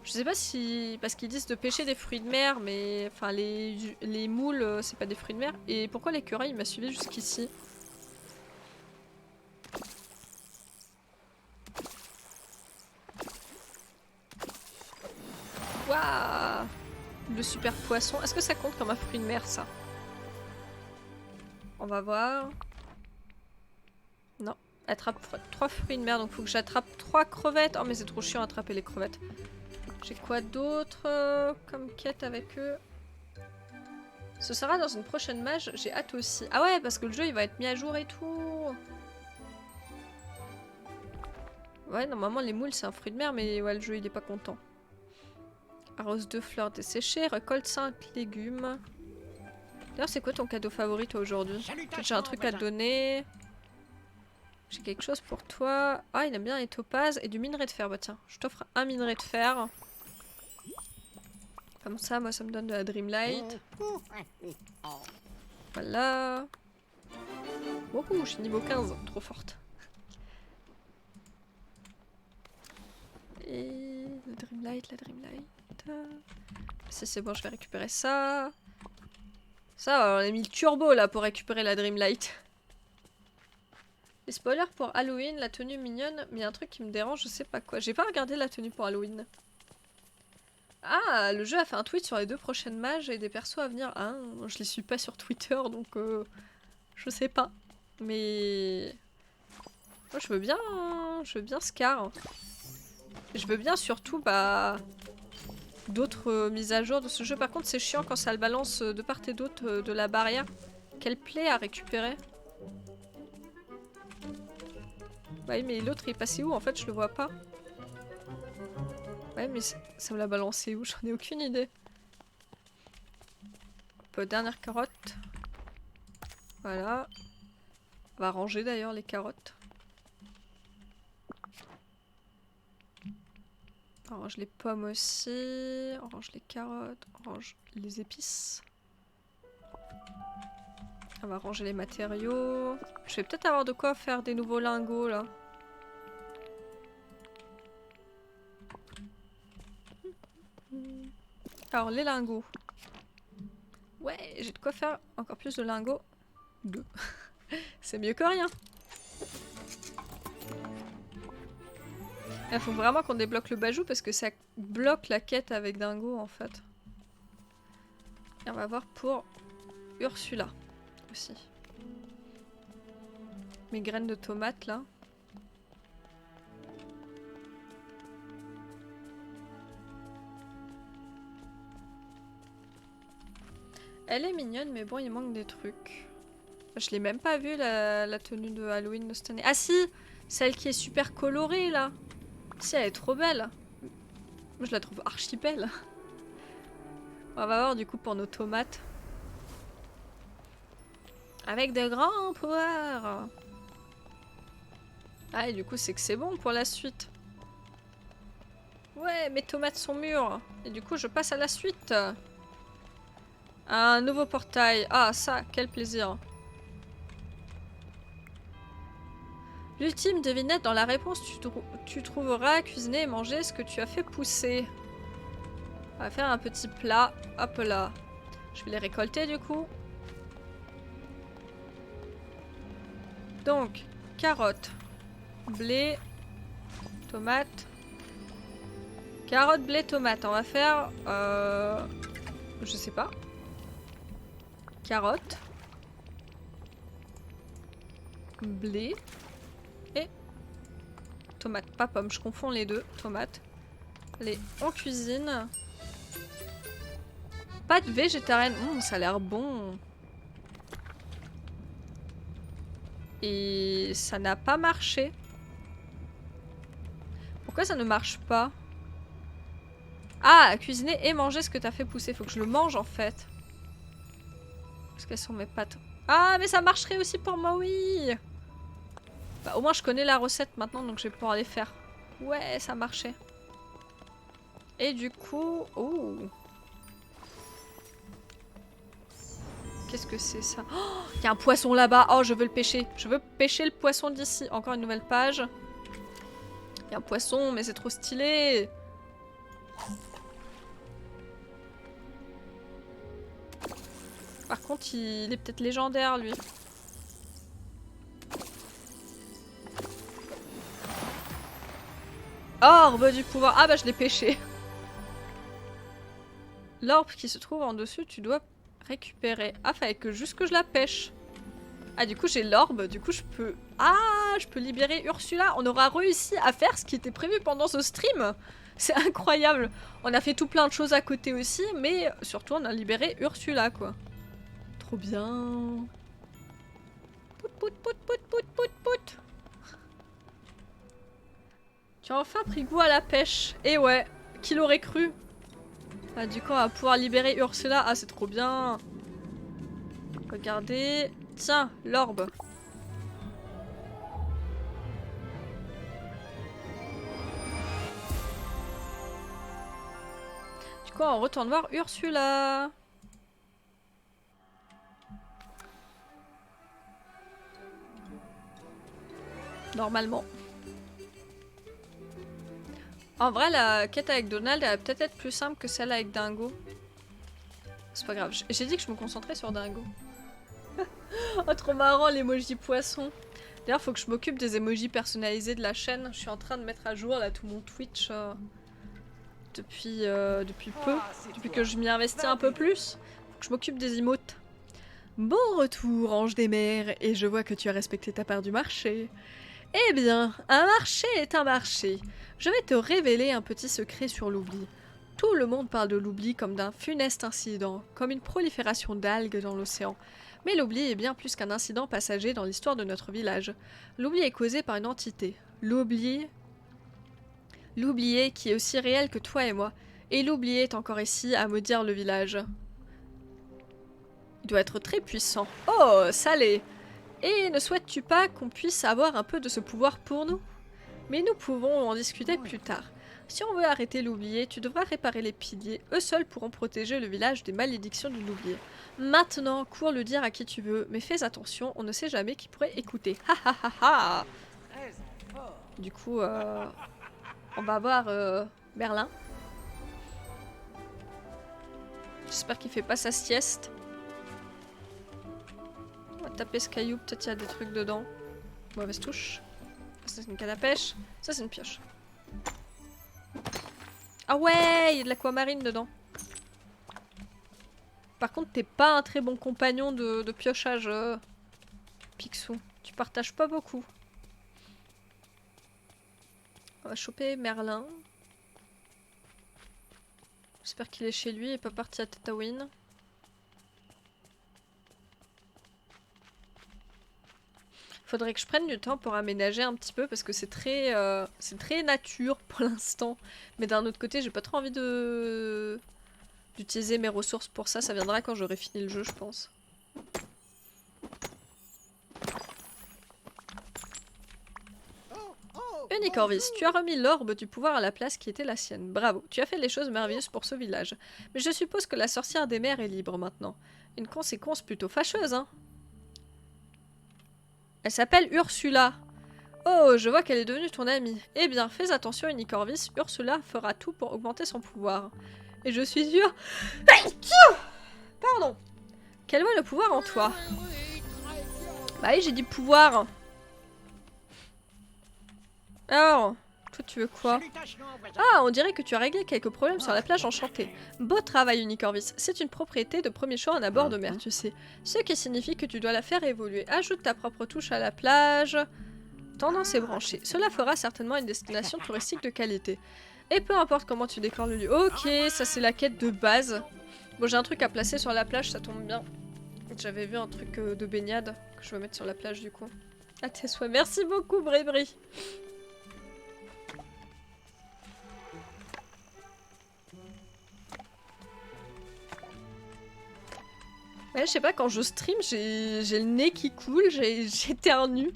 Je sais pas si... Parce qu'ils disent de pêcher des fruits de mer, mais... Enfin, les moules, c'est pas des fruits de mer. Et pourquoi l'écureuil il m'a suivi jusqu'ici? Waouh! Le super poisson. Est-ce que ça compte comme un fruit de mer, ça? On va voir. Non. Attrape 3 fruits de mer, donc faut que j'attrape 3 crevettes. Oh mais c'est trop chiant à attraper les crevettes. J'ai quoi d'autre comme quête avec eux? Ce sera dans une prochaine mage, j'ai hâte aussi. Ah ouais, parce que le jeu il va être mis à jour et tout. Ouais, normalement les moules c'est un fruit de mer, mais ouais, le jeu il est pas content. Arrose 2 fleurs desséchées, récolte 5 légumes. D'ailleurs, c'est quoi ton cadeau favori toi aujourd'hui? J'ai un truc à te donner. J'ai quelque chose pour toi. Ah, il aime bien les topazes et du minerai de fer. Bah tiens, je t'offre un minerai de fer. Comme ça, moi, ça me donne de la Dreamlight. Voilà. Wouhou, je suis niveau 15. Trop forte. Et la Dreamlight, la Dreamlight. Si c'est bon, je vais récupérer ça. Ça, on a mis le turbo là pour récupérer la Dreamlight. Les spoilers pour Halloween, la tenue mignonne, mais il y a un truc qui me dérange, je sais pas quoi. J'ai pas regardé la tenue pour Halloween. Ah, le jeu a fait un tweet sur les 2 prochaines mages et des persos à venir. Ah, je les suis pas sur Twitter, donc je sais pas. Mais moi je veux bien Scar. Je veux bien surtout bah d'autres mises à jour de ce jeu. Par contre, c'est chiant quand ça le balance de part et d'autre de la barrière. Quelle plaie à récupérer. Bah oui, mais l'autre il est passé où? En fait, je le vois pas. Ouais, mais ça me l'a balancé où? J'en ai aucune idée. Hop, dernière carotte. Voilà. On va ranger d'ailleurs les carottes. On range les pommes aussi. On range les carottes. On range les épices. On va ranger les matériaux. Je vais peut-être avoir de quoi faire des nouveaux lingots là. Alors les lingots. Ouais, j'ai de quoi faire encore plus de lingots. 2. C'est mieux que rien. Il faut vraiment qu'on débloque le bajou parce que ça bloque la quête avec Dingo en fait. Et on va voir pour Ursula aussi. Mes graines de tomates là. Elle est mignonne mais bon il manque des trucs. Je l'ai même pas vue la tenue de Halloween de cette année. Ah si! Celle qui est super colorée là. Si elle est trop belle. Moi je la trouve archi belle. On va voir du coup pour nos tomates. Avec de grands pouvoirs. Ah et du coup c'est que c'est bon pour la suite. Ouais, mes tomates sont mûres. Et du coup je passe à la suite. Un nouveau portail. Ah ça, quel plaisir. L'ultime devinette, dans la réponse tu trouveras cuisiner et manger ce que tu as fait pousser. On va faire un petit plat. Hop là. Je vais les récolter du coup. Donc, carottes, blé, tomates. Carottes, blé, tomates. On va faire... je sais pas. Carottes. Blé. Et tomates. Pas pommes, je confonds les deux. Tomates. Allez, on cuisine. Pâte végétarienne. Ça a l'air bon. Et ça n'a pas marché. Pourquoi ça ne marche pas? Ah, cuisiner et manger ce que t'as fait pousser. Faut que je le mange en fait. Parce qu'elles sont mes pâtes. Ah, mais ça marcherait aussi pour moi, oui. Bah, au moins je connais la recette maintenant, donc je vais pouvoir les faire. Ouais, ça marchait. Et du coup... Oh, qu'est-ce que c'est ça? Oh, il y a un poisson là-bas. Oh, je veux le pêcher. Je veux pêcher le poisson d'ici. Encore une nouvelle page. Il y a un poisson, mais c'est trop stylé. Par contre, il est peut-être légendaire, lui. Orbe du pouvoir. Ah bah je l'ai pêché. L'orbe qui se trouve en dessus, tu dois récupérer. Ah, fallait que juste que je la pêche. Ah, du coup j'ai l'orbe, du coup je peux... Ah, je peux libérer Ursula. On aura réussi à faire ce qui était prévu pendant ce stream. C'est incroyable. On a fait tout plein de choses à côté aussi, mais surtout on a libéré Ursula, quoi. Trop bien. Pout pout pout pout pout pout pout. Tu as enfin pris goût à la pêche. Et ouais, qui l'aurait cru? Ah, du coup, on va pouvoir libérer Ursula. Ah, c'est trop bien. Regardez. Tiens, l'orbe. Du coup, on retourne voir Ursula. Normalement. En vrai, la quête avec Donald, elle va peut-être être plus simple que celle avec Dingo. C'est pas grave. J'ai dit que je me concentrais sur Dingo. Oh, trop marrant l'emoji poisson. D'ailleurs, faut que je m'occupe des emojis personnalisés de la chaîne. Je suis en train de mettre à jour là tout mon Twitch depuis peu. Depuis que je m'y investis un peu plus. Faut que je m'occupe des emotes. Bon retour, ange des mers, et je vois que tu as respecté ta part du marché. Eh bien, un marché est un marché. Je vais te révéler un petit secret sur l'oubli. Tout le monde parle de l'oubli comme d'un funeste incident, comme une prolifération d'algues dans l'océan. Mais l'oubli est bien plus qu'un incident passager dans l'histoire de notre village. L'oubli est causé par une entité. L'oublié qui est aussi réel que toi et moi. Et l'oublié est encore ici à maudire le village. Il doit être très puissant. Oh, salé! Et ne souhaites-tu pas qu'on puisse avoir un peu de ce pouvoir pour nous? Mais nous pouvons en discuter plus tard. Si on veut arrêter l'oublié, tu devras réparer les piliers. Eux seuls pourront protéger le village des malédictions de l'oublié. Maintenant, cours le dire à qui tu veux, mais fais attention, on ne sait jamais qui pourrait écouter. Ha ha ha ha! Du coup, on va voir Merlin. J'espère qu'il fait pas sa sieste. On va taper ce caillou, peut-être il y a des trucs dedans. Mauvaise touche. Ça c'est une canne à pêche. Ça c'est une pioche. Ah ouais, il y a de l'aquamarine dedans. Par contre, t'es pas un très bon compagnon de piochage, Picsou. Tu partages pas beaucoup. On va choper Merlin. J'espère qu'il est chez lui et pas parti à Tatooine. Faudrait que je prenne du temps pour aménager un petit peu parce que c'est très nature pour l'instant. Mais d'un autre côté, j'ai pas trop envie d'utiliser mes ressources pour ça. Ça viendra quand j'aurai fini le jeu, je pense. Unicorvis, tu as remis l'orbe du pouvoir à la place qui était la sienne. Bravo, tu as fait les choses merveilleuses pour ce village. Mais je suppose que la sorcière des mers est libre maintenant. Une conséquence plutôt fâcheuse, hein. Elle s'appelle Ursula. Oh, je vois qu'elle est devenue ton amie. Eh bien, fais attention, Unicorvis, Ursula fera tout pour augmenter son pouvoir. Et je suis sûre... Pardon. Qu'elle voit le pouvoir en toi. Bah oui, j'ai dit pouvoir. Alors, toi tu veux quoi? Ah, on dirait que tu as réglé quelques problèmes sur la plage enchantée. Beau travail, Unicorvis. C'est une propriété de premier choix en abord de mer, tu sais. Ce qui signifie que tu dois la faire évoluer. Ajoute ta propre touche à la plage. Tendance est branchée. Cela fera certainement une destination touristique de qualité. Et peu importe comment tu décores le lieu. Ok, ça c'est la quête de base. Bon, j'ai un truc à placer sur la plage, ça tombe bien. J'avais vu un truc de baignade que je vais mettre sur la plage du coup. À tes souhaits. Merci beaucoup, Brébri. Ouais, je sais pas, quand je stream, j'ai le nez qui coule, j'éternue.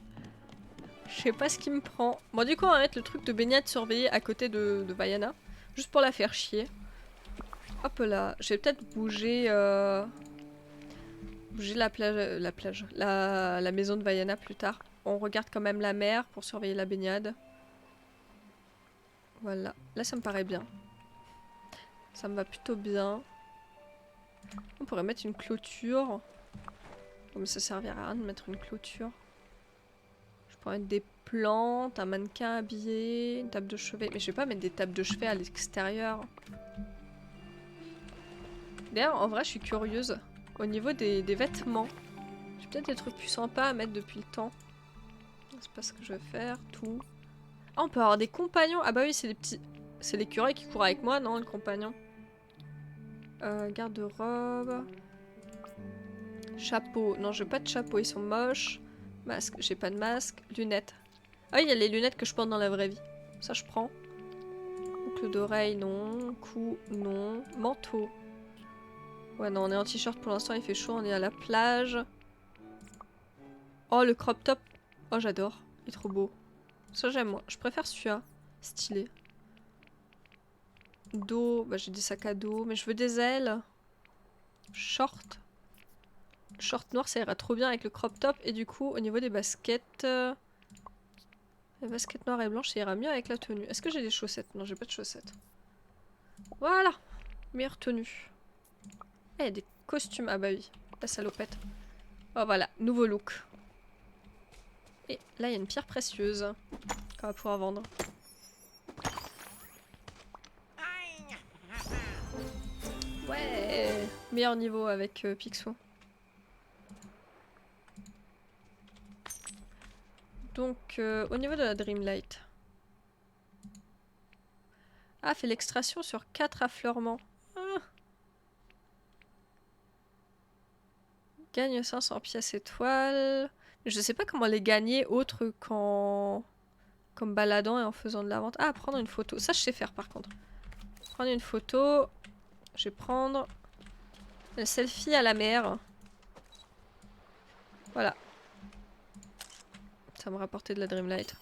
Je sais pas ce qui me prend. Bon, du coup, on va mettre le truc de baignade surveillé à côté de Vaiana. Juste pour la faire chier. Hop là. Je vais peut-être bouger... Bouger la maison de Vaiana plus tard. On regarde quand même la mer pour surveiller la baignade. Voilà. Là, ça me paraît bien. Ça me va plutôt bien. On pourrait mettre une clôture. Comme ça servira à rien de mettre une clôture. Je pourrais mettre des plantes, un mannequin habillé, une table de chevet. Mais je vais pas mettre des tables de chevet à l'extérieur. D'ailleurs, en vrai, je suis curieuse. Au niveau des vêtements. J'ai peut-être des trucs plus sympas à mettre depuis le temps. C'est pas ce que je vais faire. Tout. Ah, on peut avoir des compagnons. Ah bah oui, c'est les petits... C'est l'écureuil qui court avec moi, non, le compagnon. Garde-robe. Chapeau. Non, je veux pas de chapeau, ils sont moches. Masque, j'ai pas de masque. Lunettes. Ah, il y a les lunettes que je porte dans la vraie vie. Ça, je prends. Boucle d'oreille, non. Cou, non. Manteau. Ouais, non, on est en t-shirt pour l'instant, il fait chaud, on est à la plage. Oh, le crop top. Oh, j'adore. Il est trop beau. Ça, j'aime, moi. Je préfère celui-là. Stylé. Dos, bah j'ai des sacs à dos, mais je veux des ailes. Short. Short noir, ça ira trop bien avec le crop top. Et du coup, au niveau des baskets... les baskets noires et blanches, ça ira mieux avec la tenue. Est-ce que j'ai des chaussettes? Non, j'ai pas de chaussettes. Voilà. Meilleure tenue. Eh, il y a des costumes. Ah bah oui, la salopette. Oh voilà, nouveau look. Et là, il y a une pierre précieuse qu'on va pouvoir vendre. Ouais, meilleur niveau avec Picsou. Donc, au niveau de la Dreamlight. Ah, fait l'extraction sur 4 affleurements. Ah. Gagne 500 pièces étoiles. Je sais pas comment les gagner autre qu'en... comme baladant et en faisant de la vente. Ah, prendre une photo. Ça, je sais faire par contre. Prendre une photo. Je vais prendre... le selfie à la mer. Voilà. Ça me rapportait de la Dreamlight.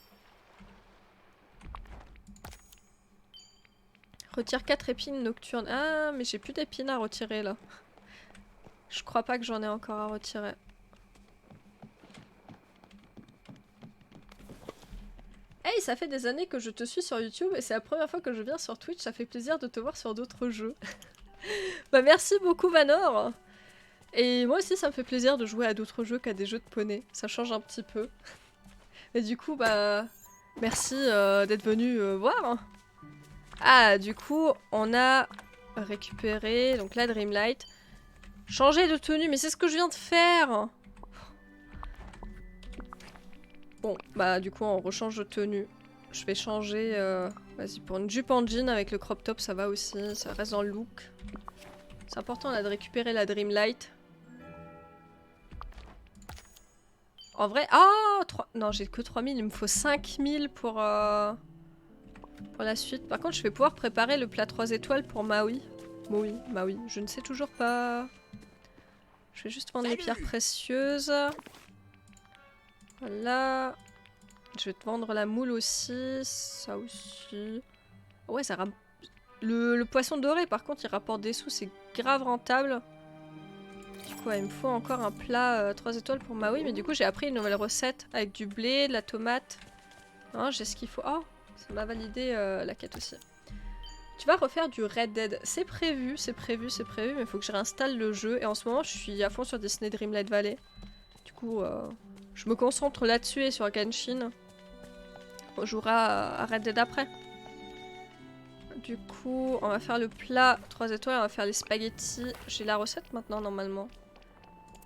Retire 4 épines nocturnes. Ah, mais j'ai plus d'épines à retirer là. Je crois pas que j'en ai encore à retirer. Hey, ça fait des années que je te suis sur YouTube et c'est la première fois que je viens sur Twitch. Ça fait plaisir de te voir sur d'autres jeux. Bah merci beaucoup Vanor. Et moi aussi ça me fait plaisir de jouer à d'autres jeux qu'à des jeux de poney. Ça change un petit peu. Et du coup bah merci d'être venu voir. Ah du coup on a récupéré donc la Dreamlight. Changer de tenue mais c'est ce que je viens de faire. Bon bah du coup on rechange de tenue. Je vais changer vas-y pour une jupe en jean avec le crop top ça va aussi. Ça reste dans le look. C'est important là de récupérer la Dreamlight. En vrai... Ah 3... Non, j'ai que 3000, il me faut 5000 pour la suite. Par contre, je vais pouvoir préparer le plat 3 étoiles pour Maui. Maui. Je ne sais toujours pas. Je vais juste vendre les pierres précieuses. Voilà. Je vais te vendre la moule aussi. Ça aussi. Ouais, ça rapporte... Le poisson doré, par contre, il rapporte des sous. C'est grave rentable. Du coup, ouais, il me faut encore un plat 3 étoiles pour Maui. Mais du coup, j'ai appris une nouvelle recette avec du blé, de la tomate. Hein, j'ai ce qu'il faut. Oh, ça m'a validé la quête aussi. Tu vas refaire du Red Dead. C'est prévu, mais il faut que je réinstalle le jeu. Et en ce moment, je suis à fond sur Disney Dreamlight Valley. Du coup, je me concentre là-dessus et sur Genshin. On jouera à Red Dead après. Du coup, on va faire le plat 3 étoiles, on va faire les spaghettis. J'ai la recette maintenant, normalement.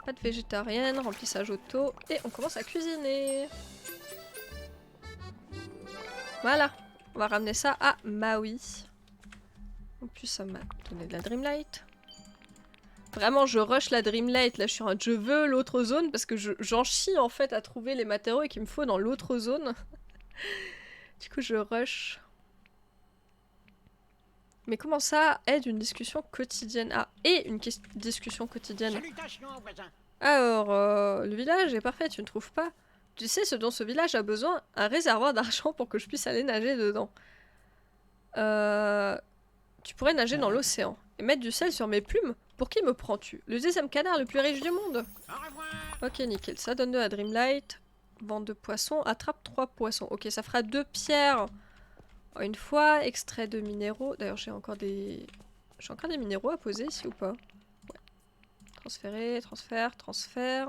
Pâte végétarienne, remplissage auto. Et on commence à cuisiner. Voilà. On va ramener ça à Maui. En plus, ça m'a donné de la Dreamlight. Vraiment, je rush la Dreamlight. Là, je suis en je veux l'autre zone parce que j'en chie en fait à trouver les matériaux qu'il me faut dans l'autre zone. Du coup, je rush. Mais comment ça aide une discussion quotidienne? Ah, et une discussion quotidienne. Salutations, voisin. Alors, le village est parfait, tu ne trouves pas? Tu sais ce dont ce village a besoin? Un réservoir d'argent pour que je puisse aller nager dedans. Tu pourrais nager dans l'océan et mettre du sel sur mes plumes. Pour qui me prends-tu? Le deuxième canard le plus riche du monde. Au revoir. Ok, nickel. Ça donne 2 à Dreamlight. Vente de poissons. Attrape 3 poissons. Ok, ça fera 2 pierres. Une fois. Extrait de minéraux. D'ailleurs, j'ai encore des minéraux à poser ici ou pas? Ouais. Transférer, transfert.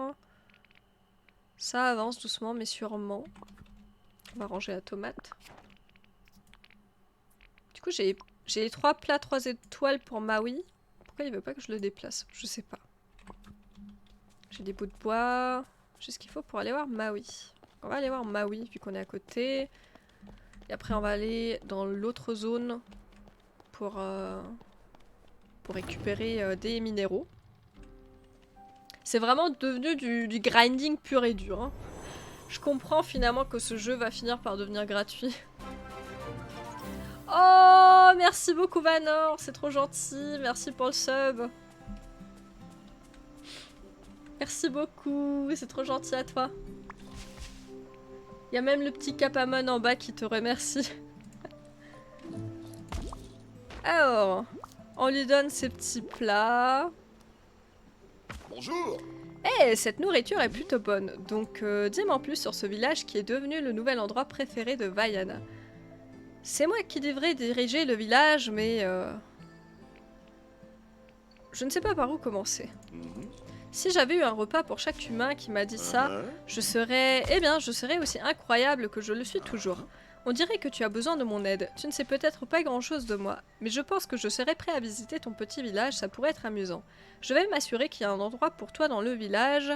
Ça avance doucement mais sûrement. On va ranger la tomate. Du coup, j'ai les 3 plats 3 étoiles pour Maui. Pourquoi il veut pas que je le déplace? Je sais pas. J'ai des bouts de bois. J'ai ce qu'il faut pour aller voir Maui. On va aller voir Maui vu qu'on est à côté. Et après on va aller dans l'autre zone pour récupérer des minéraux. C'est vraiment devenu du grinding pur et dur. Hein. Je comprends finalement que ce jeu va finir par devenir gratuit. Oh, merci beaucoup Vanor, c'est trop gentil. Merci pour le sub. Merci beaucoup, c'est trop gentil à toi. Il y a même le petit Capamon en bas qui te remercie. Alors, on lui donne ses petits plats. Bonjour. Eh, cette nourriture est plutôt bonne. Donc, dis-moi en plus sur ce village qui est devenu le nouvel endroit préféré de Vaiana. C'est moi qui devrais diriger le village, mais je ne sais pas par où commencer. Si j'avais eu un repas pour chaque humain qui m'a dit ça, je serais aussi incroyable que je le suis toujours. On dirait que tu as besoin de mon aide. Tu ne sais peut-être pas grand-chose de moi, mais je pense que je serais prêt à visiter ton petit village, ça pourrait être amusant. Je vais m'assurer qu'il y a un endroit pour toi dans le village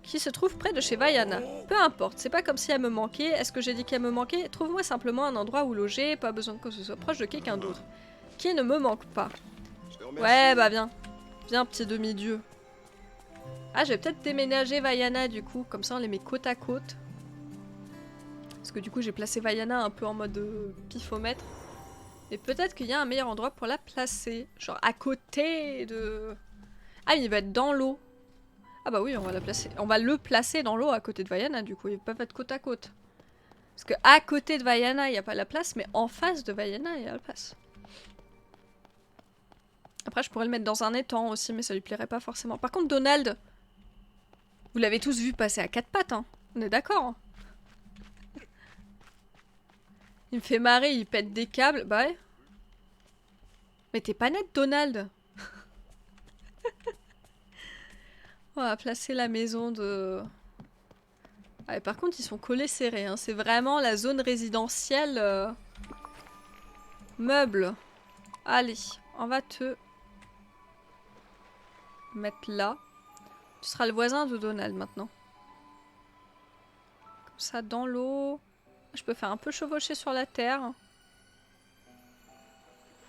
qui se trouve près de chez Vaiana. Peu importe, c'est pas comme si elle me manquait. Est-ce que j'ai dit qu'elle me manquait? Trouve-moi simplement un endroit où loger, pas besoin que ce soit proche de quelqu'un d'autre. Qui ne me manque pas. Ouais, bah viens. Viens, petit demi-dieu. Ah, je vais peut-être déménager Vaiana du coup, comme ça on les met côte à côte. Parce que du coup j'ai placé Vaiana un peu en mode pifomètre. Et peut-être qu'il y a un meilleur endroit pour la placer. Genre à côté de... Ah, il va être dans l'eau. Ah bah oui, on va la placer. On va le placer dans l'eau à côté de Vaiana du coup, ils peuvent être côte à côte. Parce que à côté de Vaiana, il n'y a pas la place, mais en face de Vaiana, il y a la place. Après, je pourrais le mettre dans un étang aussi, mais ça lui plairait pas forcément. Par contre, Donald, vous l'avez tous vu passer à 4 pattes, hein. On est d'accord. Hein. Il me fait marrer, il pète des câbles. Bah ouais. Mais t'es pas net, Donald. On va placer la maison de... Ah, par contre, ils sont collés serrés. Hein. C'est vraiment la zone résidentielle meuble. Allez, on va te mettre là. Tu seras le voisin de Donald maintenant. Comme ça, dans l'eau. Je peux faire un peu chevaucher sur la terre.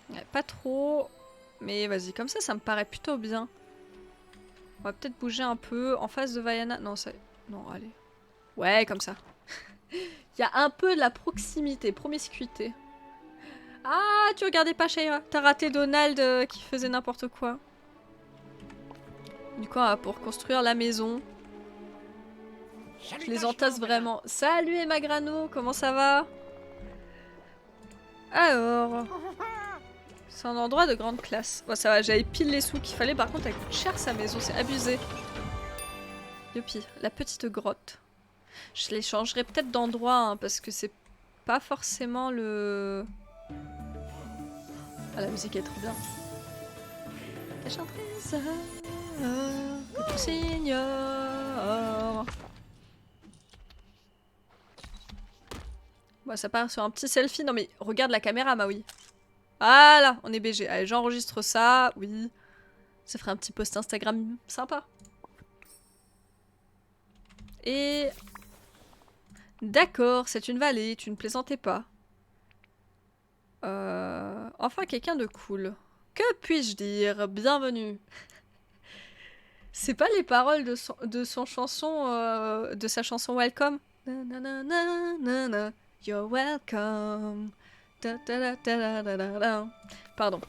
Ouais, pas trop. Mais vas-y, comme ça me paraît plutôt bien. On va peut-être bouger un peu en face de Vaiana. Non, ça... Non, allez. Ouais, comme ça. Il y a un peu de la proximité, promiscuité. Ah, tu regardais pas Shaira. T'as raté Donald qui faisait n'importe quoi. Du coup, pour construire la maison. Je les entasse vraiment. Salut Emma Grano, comment ça va? Alors... C'est un endroit de grande classe. Bon, ça va, j'avais pile les sous qu'il fallait. Par contre, elle coûte cher sa maison, c'est abusé. Youpi, la petite grotte. Je les changerai peut-être d'endroit, hein, parce que c'est pas forcément le... Ah, la musique est trop bien. Cache un trésor que tu s'ignores. Bon, ça part sur un petit selfie. Non mais regarde la caméra, Maui. Voilà, on est BG. Allez, j'enregistre ça. Oui. Ça ferait un petit post Instagram sympa. Et... D'accord, c'est une vallée, tu ne plaisantais pas. Enfin, quelqu'un de cool. Que puis-je dire? Bienvenue. C'est pas les paroles de son chanson, de sa chanson Welcome. Na, na, na, na, na, na. You're welcome. Da, da, da, da, da, da, da. Pardon.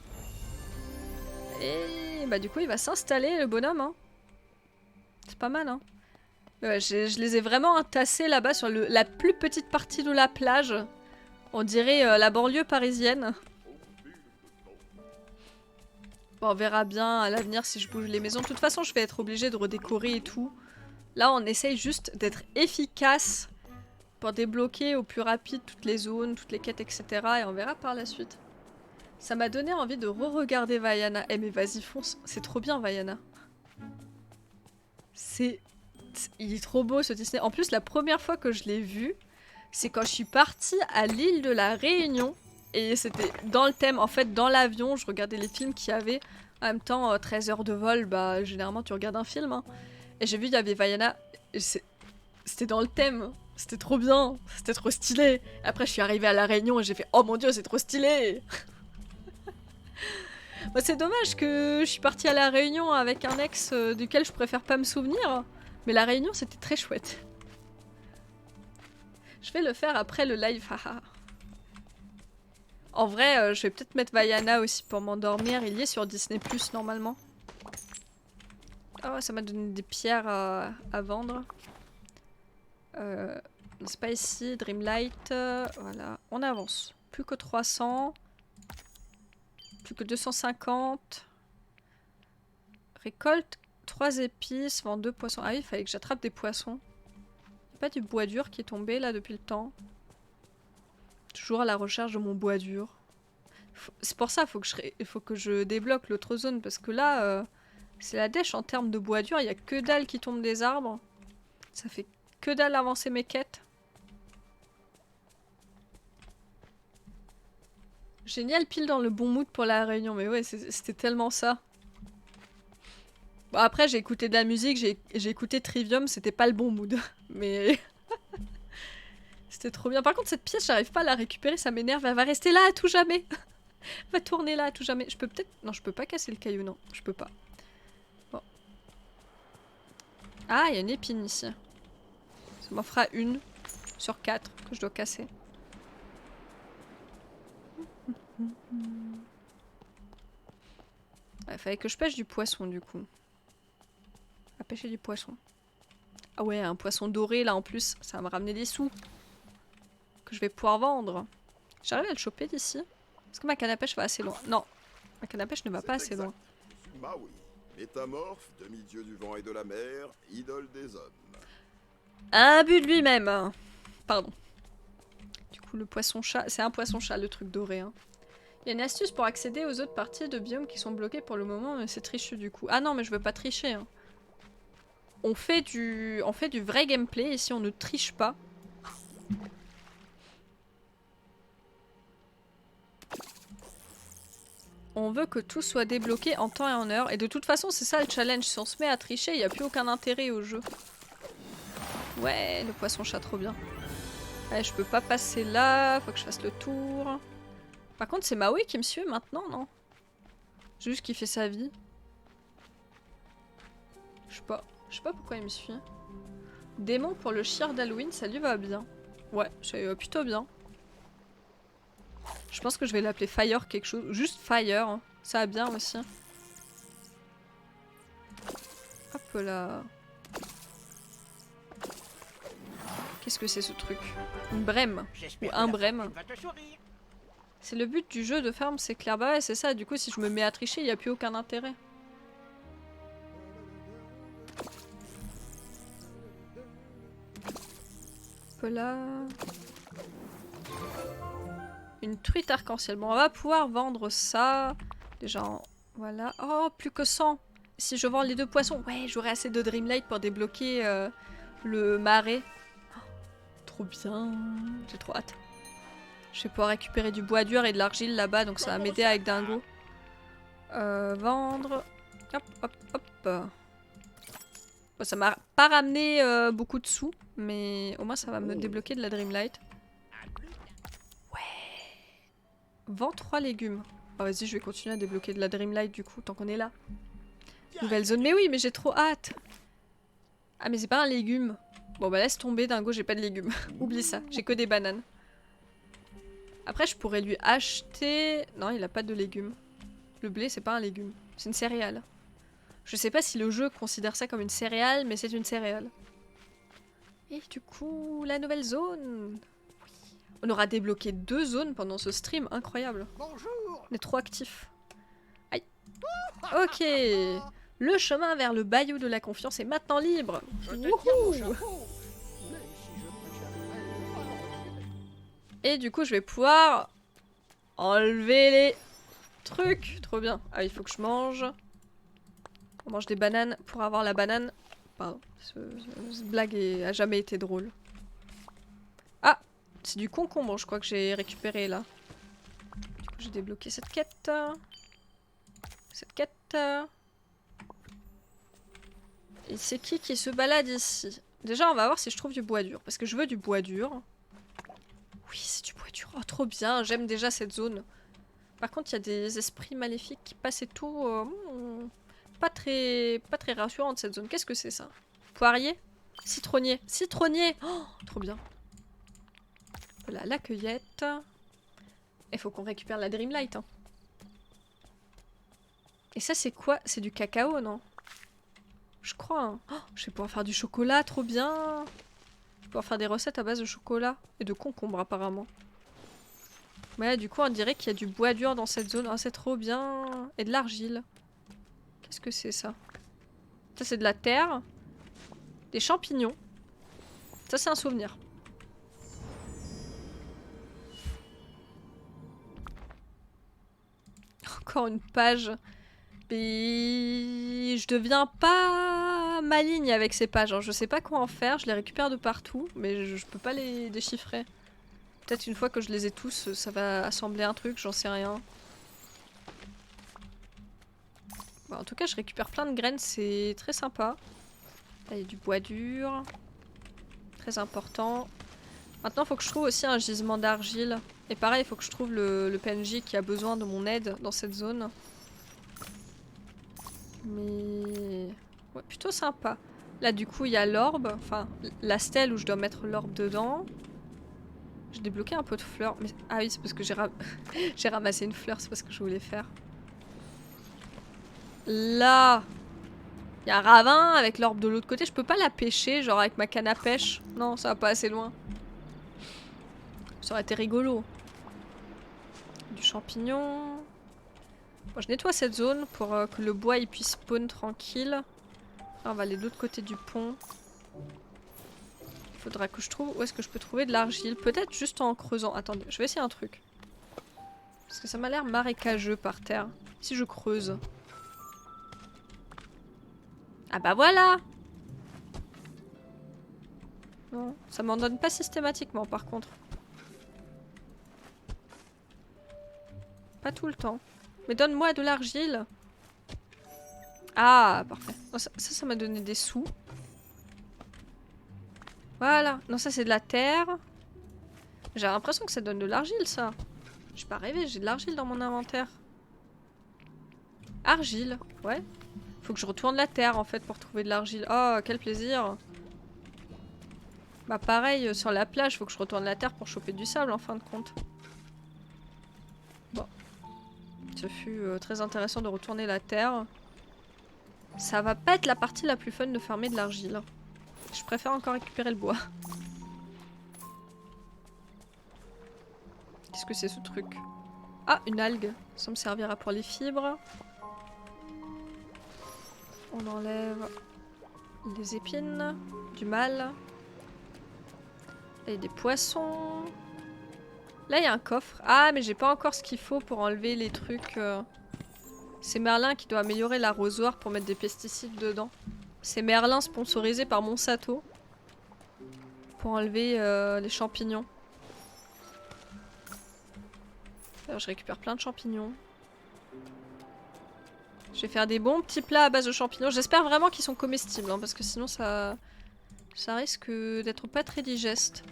Et bah du coup il va s'installer le bonhomme. Hein. C'est pas mal hein. Je les ai vraiment entassés là-bas sur la plus petite partie de la plage. On dirait la banlieue parisienne. Bon, on verra bien à l'avenir si je bouge les maisons. De toute façon, je vais être obligée de redécorer et tout. Là, on essaye juste d'être efficace pour débloquer au plus rapide toutes les zones, toutes les quêtes, etc. Et on verra par la suite. Ça m'a donné envie de re-regarder Vaiana. Eh mais vas-y, fonce. C'est trop bien, Vaiana. Il est trop beau, ce Disney. En plus, la première fois que je l'ai vu, c'est quand je suis partie à l'île de la Réunion. Et c'était dans le thème, en fait, dans l'avion, je regardais les films qu'il y avait. En même temps, 13 heures de vol, bah, généralement, tu regardes un film. Hein. Et j'ai vu, il y avait Vaiana. C'était dans le thème. C'était trop bien. C'était trop stylé. Après, je suis arrivée à la Réunion et j'ai fait « Oh mon Dieu, c'est trop stylé !» Bah, c'est dommage que je suis partie à la Réunion avec un ex duquel je préfère pas me souvenir. Mais la Réunion, c'était très chouette. Je vais le faire après le live, haha. En vrai, je vais peut-être mettre Vaiana aussi pour m'endormir. Il y est sur Disney+, normalement. Oh, ça m'a donné des pierres à vendre. C'est pas ici, Dreamlight. Voilà, on avance. Plus que 300. Plus que 250. Récolte 3 épices, vend 2 poissons. Ah oui, il fallait que j'attrape des poissons. Y'a pas du bois dur qui est tombé là depuis le temps. Toujours à la recherche de mon bois dur. C'est pour ça il faut que je débloque l'autre zone parce que là, c'est la dèche en termes de bois dur. Il y a que dalle qui tombe des arbres. Ça fait que dalle avancer mes quêtes. Génial, pile dans le bon mood pour la réunion. Mais ouais, c'était tellement ça. Bon, après, j'ai écouté de la musique, j'ai écouté Trivium, c'était pas le bon mood. Mais... c'était trop bien. Par contre, cette pièce, j'arrive pas à la récupérer, ça m'énerve. Elle va rester là à tout jamais. Elle va tourner là à tout jamais. Je peux peut-être... Non, je peux pas casser le caillou, non. Je peux pas. Bon. Ah, il y a une épine ici. Ça m'en fera une sur 4 que je dois casser. Il fallait que je pêche du poisson, du coup. À pêcher du poisson. Ah ouais, un poisson doré, là, en plus. Ça va me ramener des sous. Que je vais pouvoir vendre. J'arrive à le choper d'ici. Est-ce que ma canne à pêche va assez loin? Non. Ma canne à pêche ne va pas assez loin. Maui, métamorphe, demi-dieu du vent et de la mer, idole des hommes. Imbu de lui-même. Pardon. Du coup, le poisson-chat... C'est un poisson-chat, le truc doré. Hein. Il y a une astuce pour accéder aux autres parties de biomes qui sont bloquées pour le moment, mais c'est tricheux du coup. Ah non, mais je veux pas tricher. Hein. On fait du vrai gameplay, ici on ne triche pas. On veut que tout soit débloqué en temps et en heure. Et de toute façon, c'est ça le challenge. Si on se met à tricher, il n'y a plus aucun intérêt au jeu. Ouais, le poisson-chat, trop bien. Allez, je peux pas passer là. Faut que je fasse le tour. Par contre, c'est Maui qui me suit maintenant, non? J'ai juste qu'il fait sa vie. Je sais pas pourquoi il me suit. Démon pour le chir d'Halloween, ça lui va bien. Ouais, ça lui va plutôt bien. Je pense que je vais l'appeler Fire quelque chose. Juste Fire, hein. Ça va bien aussi. Hop là. Qu'est-ce que c'est ce truc? Une brème. Ou un brème. C'est le but du jeu de ferme, c'est clair. Bah ouais, c'est ça. Du coup, si je me mets à tricher, il n'y a plus aucun intérêt. Hop là. Une truite arc-en-ciel. Bon, on va pouvoir vendre ça. Déjà, voilà. Oh, plus que 100. Si je vends les 2 poissons, ouais, j'aurai assez de Dreamlight pour débloquer le marais. Oh, trop bien. J'ai trop hâte. Je vais pouvoir récupérer du bois dur et de l'argile là-bas, donc ça va m'aider avec Dingo. Vendre. Hop, hop, hop. Bon, ça m'a pas ramené beaucoup de sous, mais au moins ça va me débloquer de la Dreamlight. Vends 3 légumes. Oh, vas-y, je vais continuer à débloquer de la Dreamlight du coup, tant qu'on est là. Nouvelle zone. Mais oui, mais j'ai trop hâte. Ah, mais c'est pas un légume. Bon, bah laisse tomber, Dingo, j'ai pas de légumes. Oublie ça, j'ai que des bananes. Après, je pourrais lui acheter... Non, il a pas de légumes. Le blé, c'est pas un légume. C'est une céréale. Je sais pas si le jeu considère ça comme une céréale, mais c'est une céréale. Et du coup, la nouvelle zone... On aura débloqué 2 zones pendant ce stream, incroyable. Bonjour. On est trop actifs. Aïe. Ok. Le chemin vers le bayou de la confiance est maintenant libre. Wouhou. Et du coup, je vais pouvoir enlever les trucs. Trop bien. Ah, il faut que je mange. On mange des bananes pour avoir la banane. Pardon, cette blague a jamais été drôle. Ah, c'est du concombre, je crois que j'ai récupéré là. Du coup, j'ai débloqué cette quête. Cette quête. Et c'est qui se balade ici? Déjà, on va voir si je trouve du bois dur. Parce que je veux du bois dur. Oui, c'est du bois dur. Oh, trop bien. J'aime déjà cette zone. Par contre, il y a des esprits maléfiques qui passent et tout. Pas très rassurante cette zone. Qu'est-ce que c'est ça? Poirier? Citronnier. Citronnier! Oh, trop bien. Voilà, la cueillette. Il faut qu'on récupère la Dreamlight. Hein. Et ça, c'est quoi? C'est du cacao, non? Je crois. Hein. Oh, je vais pouvoir faire du chocolat, trop bien. Je vais pouvoir faire des recettes à base de chocolat. Et de concombre, apparemment. Ouais, du coup, on dirait qu'il y a du bois dur dans cette zone. Ah, c'est trop bien. Et de l'argile. Qu'est-ce que c'est, ça? Ça, c'est de la terre. Des champignons. Ça, c'est un souvenir. Encore une page. Et je deviens pas maligne avec ces pages. Hein. Je sais pas quoi en faire. Je les récupère de partout. Mais je peux pas les déchiffrer. Peut-être une fois que je les ai tous, ça va assembler un truc. J'en sais rien. Bon, en tout cas, je récupère plein de graines. C'est très sympa. Là, il y a du bois dur. Très important. Maintenant, il faut que je trouve aussi un gisement d'argile. Et pareil, il faut que je trouve le PNJ qui a besoin de mon aide dans cette zone. Mais... ouais, plutôt sympa. Là, du coup, il y a l'orbe. Enfin, la stèle où je dois mettre l'orbe dedans. J'ai débloqué un pot de fleurs. Mais... ah oui, c'est parce que j'ai ramassé une fleur. C'est parce que je voulais faire. Là, il y a un ravin avec l'orbe de l'autre côté. Je peux pas la pêcher, genre avec ma canne à pêche. Non, ça va pas assez loin. Ça aurait été rigolo. Du champignon. Bon, je nettoie cette zone pour que le bois il puisse spawn tranquille. Là, on va aller de l'autre côté du pont. Il faudra que je trouve où est-ce que je peux trouver de l'argile. Peut-être juste en creusant. Attendez, je vais essayer un truc. Parce que ça m'a l'air marécageux par terre. Si je creuse. Ah bah voilà! Non, ça m'en donne pas systématiquement par contre. Pas tout le temps. Mais donne-moi de l'argile. Ah, parfait. Oh, ça m'a donné des sous. Voilà. Non, ça c'est de la terre. J'ai l'impression que ça donne de l'argile, ça. J'ai pas rêvé, j'ai de l'argile dans mon inventaire. Argile, ouais. Faut que je retourne la terre en fait pour trouver de l'argile. Oh, quel plaisir. Bah pareil, sur la plage, faut que je retourne la terre pour choper du sable en fin de compte. Bon. Ce fut très intéressant de retourner la terre. Ça va pas être la partie la plus fun de farmer de l'argile. Je préfère encore récupérer le bois. Qu'est-ce que c'est ce truc? Ah, une algue. Ça me servira pour les fibres. On enlève les épines, du mal. Là, il y a des poissons. Là, il y a un coffre. Ah, mais j'ai pas encore ce qu'il faut pour enlever les trucs. C'est Merlin qui doit améliorer l'arrosoir pour mettre des pesticides dedans. C'est Merlin sponsorisé par Monsanto. Pour enlever les champignons. Alors, je récupère plein de champignons. Je vais faire des bons petits plats à base de champignons. J'espère vraiment qu'ils sont comestibles, hein, parce que sinon ça risque d'être pas très digeste.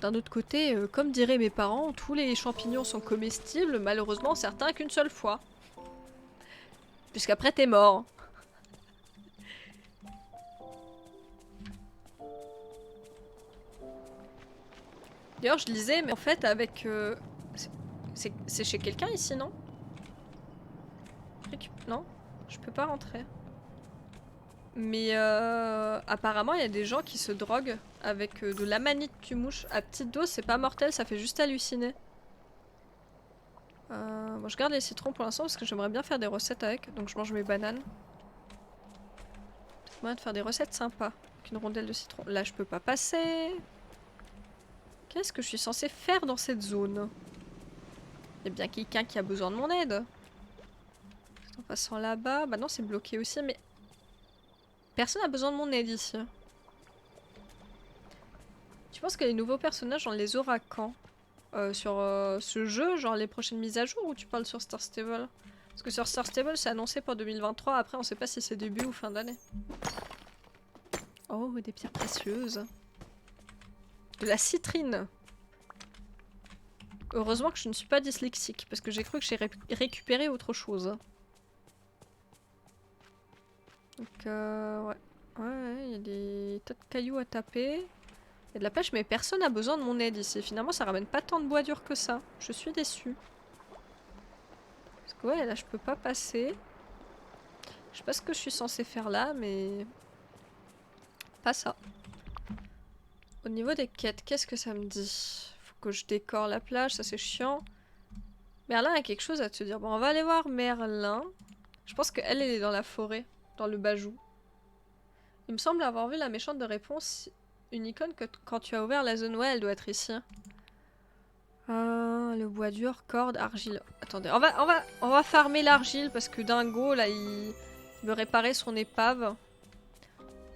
D'un autre côté, comme diraient mes parents, tous les champignons sont comestibles, malheureusement certains qu'une seule fois. Puisqu'après t'es mort. D'ailleurs je lisais, mais en fait avec... c'est chez quelqu'un ici, non? Non, je peux pas rentrer. Mais apparemment, il y a des gens qui se droguent avec de l'amanite tu mouche. À petite dose, c'est pas mortel, ça fait juste halluciner. Bon, je garde les citrons pour l'instant parce que j'aimerais bien faire des recettes avec. Donc je mange mes bananes. Peut-être moyen de faire des recettes sympas. Avec une rondelle de citron. Là, je peux pas passer. Qu'est-ce que je suis censée faire dans cette zone? Il y a bien quelqu'un qui a besoin de mon aide. En passant là-bas. Bah non, c'est bloqué aussi, mais... Personne n'a besoin de mon aide ici. Tu penses que les nouveaux personnages, on les aura quand? Sur ce jeu, genre les prochaines mises à jour, ou tu parles sur Star Stable? Parce que sur Star Stable, c'est annoncé pour 2023. Après, on sait pas si c'est début ou fin d'année. Oh, des pierres précieuses. De la citrine. Heureusement que je ne suis pas dyslexique, parce que j'ai cru que j'ai récupéré autre chose. Donc, ouais. Ouais, il y a des tas de cailloux à taper. Il y a de la pêche, mais personne n'a besoin de mon aide ici. Finalement, ça ramène pas tant de bois dur que ça. Je suis déçue. Parce que ouais, là, je peux pas passer. Je sais pas ce que je suis censée faire là, mais... Pas ça. Au niveau des quêtes, qu'est-ce que ça me dit? Faut que je décore la plage, ça c'est chiant. Merlin a quelque chose à te dire. Bon, on va aller voir Merlin. Je pense qu'elle, elle est dans la forêt, dans le Bajou. Il me semble avoir vu la méchante de réponse. Une icône que quand tu as ouvert la zone, ouais, elle doit être ici. Le bois dur, corde, argile. Attendez, on va farmer l'argile parce que Dingo, là, il veut réparer son épave.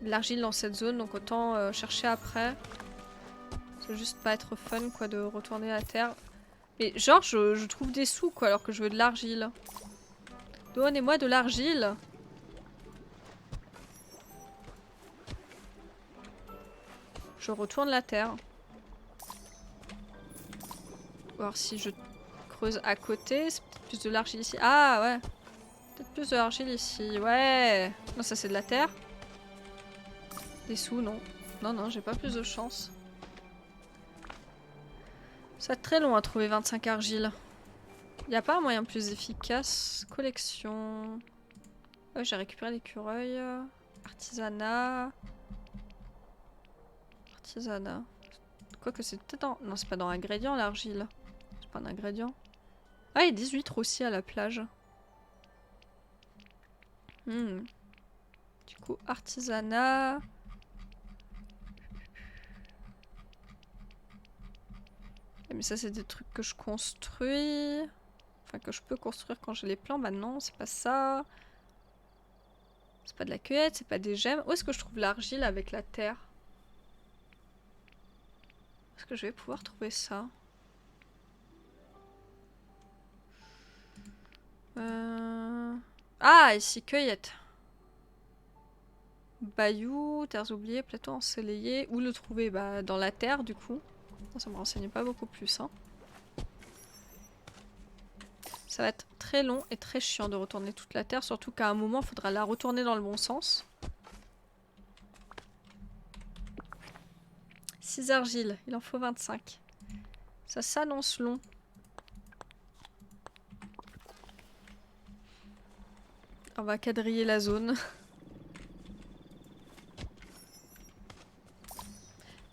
L'argile dans cette zone, donc autant chercher après. Ça va juste pas être fun, quoi, de retourner à terre. Mais genre, je trouve des sous, quoi, alors que je veux de l'argile. Donnez-moi de l'argile. Je retourne la terre. Voir si je creuse à côté. C'est peut-être plus de l'argile ici. Ah ouais. Peut-être plus de l'argile ici. Ouais. Non, ça c'est de la terre. Des sous, non. Non, non, j'ai pas plus de chance. Ça va être très long à trouver 25 argiles. Y a pas un moyen plus efficace? Collection. Ouais, j'ai récupéré l'écureuil. Artisanat. Artisanat. Quoique c'est peut-être dans... Non, c'est pas dans ingrédient l'argile. C'est pas un ingrédient. Ah, il y a des huîtres aussi à la plage. Du coup, artisanat. Mais ça, c'est des trucs que je construis. Enfin, que je peux construire quand j'ai les plans. Bah non, c'est pas ça. C'est pas de la cueillette, c'est pas des gemmes. Où est-ce que je trouve l'argile avec la terre? Est-ce que je vais pouvoir trouver ça? Ah, ici, cueillette. Bayou, terres oubliées, plateau ensoleillé. Où le trouver? Bah, dans la terre, du coup. Ça me renseigne pas beaucoup plus, hein. Ça va être très long et très chiant de retourner toute la terre, surtout qu'à un moment, il faudra la retourner dans le bon sens. 6 argiles, il en faut 25. Ça s'annonce long. On va quadriller la zone.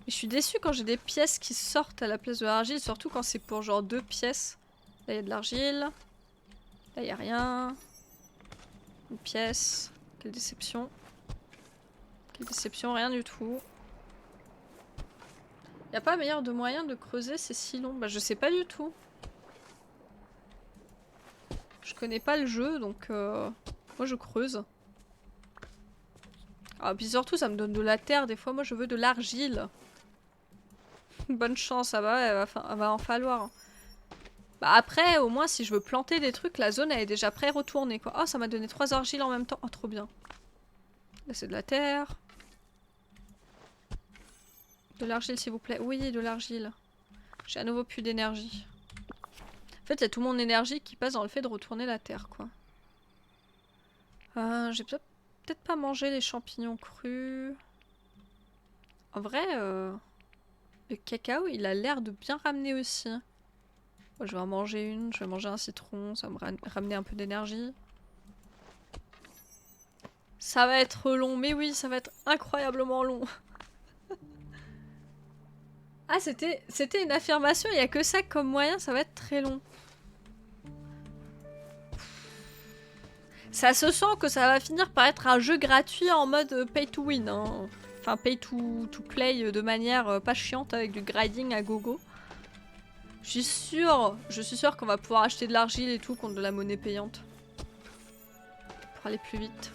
Mais je suis déçue quand j'ai des pièces qui sortent à la place de l'argile, surtout quand c'est pour genre 2 pièces. Là, il y a de l'argile. Là, il n'y a rien. Une pièce. Quelle déception. Quelle déception, rien du tout. Y a pas meilleur de moyen de creuser, c'est si long. Bah, je sais pas du tout. Je connais pas le jeu, donc moi je creuse. Ah, puis surtout, ça me donne de la terre. Des fois, moi je veux de l'argile. Bonne chance, ça va, elle va en falloir. Bah après, au moins, si je veux planter des trucs, la zone elle est déjà pré-retournée, quoi. Oh, ça m'a donné 3 argiles en même temps. Oh, trop bien. Là, c'est de la terre. De l'argile, s'il vous plaît. Oui, de l'argile. J'ai à nouveau plus d'énergie. En fait, il y a tout mon énergie qui passe dans le fait de retourner la terre, quoi. J'ai peut-être pas mangé les champignons crus. En vrai, le cacao, il a l'air de bien ramener aussi. Moi, je vais en manger une, je vais manger un citron, ça va me ramener un peu d'énergie. Ça va être long, mais oui, ça va être incroyablement long. Ah, c'était une affirmation, il n'y a que ça comme moyen, ça va être très long. Ça se sent que ça va finir par être un jeu gratuit en mode pay to win. Hein. Enfin, pay to play de manière pas chiante avec du grinding à gogo. Je suis sûre qu'on va pouvoir acheter de l'argile et tout contre de la monnaie payante. Pour aller plus vite.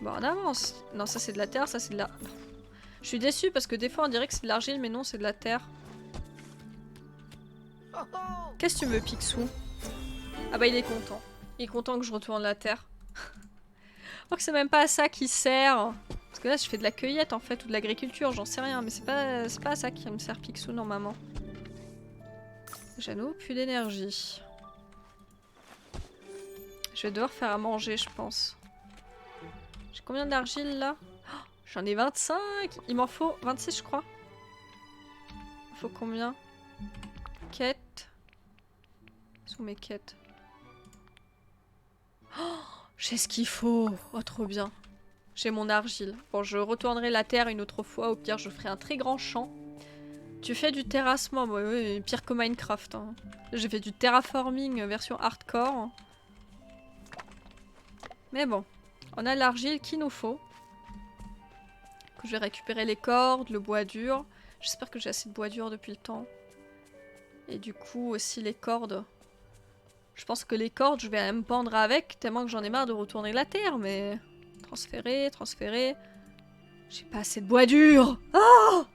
Bon, on avance. Non, ça c'est de la terre, ça c'est de la... Je suis déçue parce que des fois on dirait que c'est de l'argile, mais non, c'est de la terre. Qu'est-ce que tu veux, Picsou? Ah bah il est content. Il est content que je retourne la terre. Je crois que c'est même pas à ça qu'il sert. Parce que là je fais de la cueillette en fait, ou de l'agriculture, j'en sais rien. Mais c'est pas à ça qu'il me sert Picsou normalement. J'ai à nouveau plus d'énergie. Je vais devoir faire à manger, je pense. J'ai combien d'argile là? Oh, j'en ai 25. Il m'en faut 26 je crois. Il faut combien? Quête. Où sont mes quêtes? Oh, j'ai ce qu'il faut. Oh, trop bien. J'ai mon argile. Bon, je retournerai la terre une autre fois. Au pire, je ferai un très grand champ. Tu fais du terrassement. Ouais, pire que Minecraft. Hein. J'ai fait du terraforming version hardcore. Mais bon, on a l'argile qu'il nous faut. Je vais récupérer les cordes, le bois dur. J'espère que j'ai assez de bois dur depuis le temps. Et du coup, aussi les cordes. Je pense que les cordes, je vais me pendre avec, tellement que j'en ai marre de retourner la terre, mais... Transférer, transférer... J'ai pas assez de bois dur. Oh,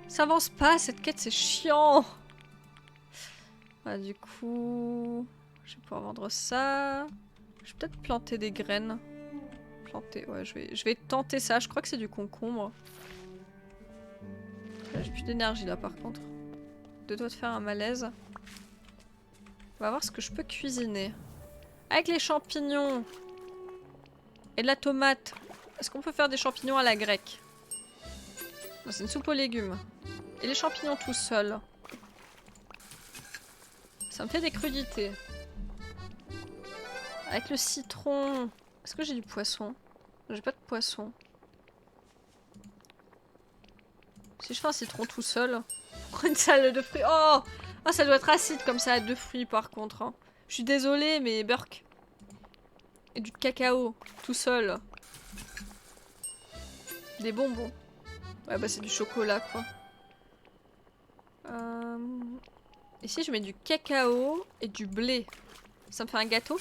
ça avance pas, cette quête, c'est chiant. Ah, du coup... Je vais pouvoir vendre ça... Je vais peut-être planter des graines. Planter, ouais, je vais tenter ça. Je crois que c'est du concombre. J'ai plus d'énergie là, par contre. Deux doigts de faire un malaise. On va voir ce que je peux cuisiner. Avec les champignons. Et de la tomate. Est-ce qu'on peut faire des champignons à la grecque? Non, c'est une soupe aux légumes. Et les champignons tout seuls. Ça me fait des crudités. Avec le citron. Est-ce que j'ai du poisson? J'ai pas de poisson. Si je fais un citron tout seul. Une salade de fruits. Oh! Ah, ça doit être acide comme salade de fruits par contre. Hein. Je suis désolée, mais burk. Et du cacao, tout seul. Des bonbons. Ouais, bah c'est du chocolat quoi. Ici, je mets du cacao et du blé. Ça me fait un gâteau?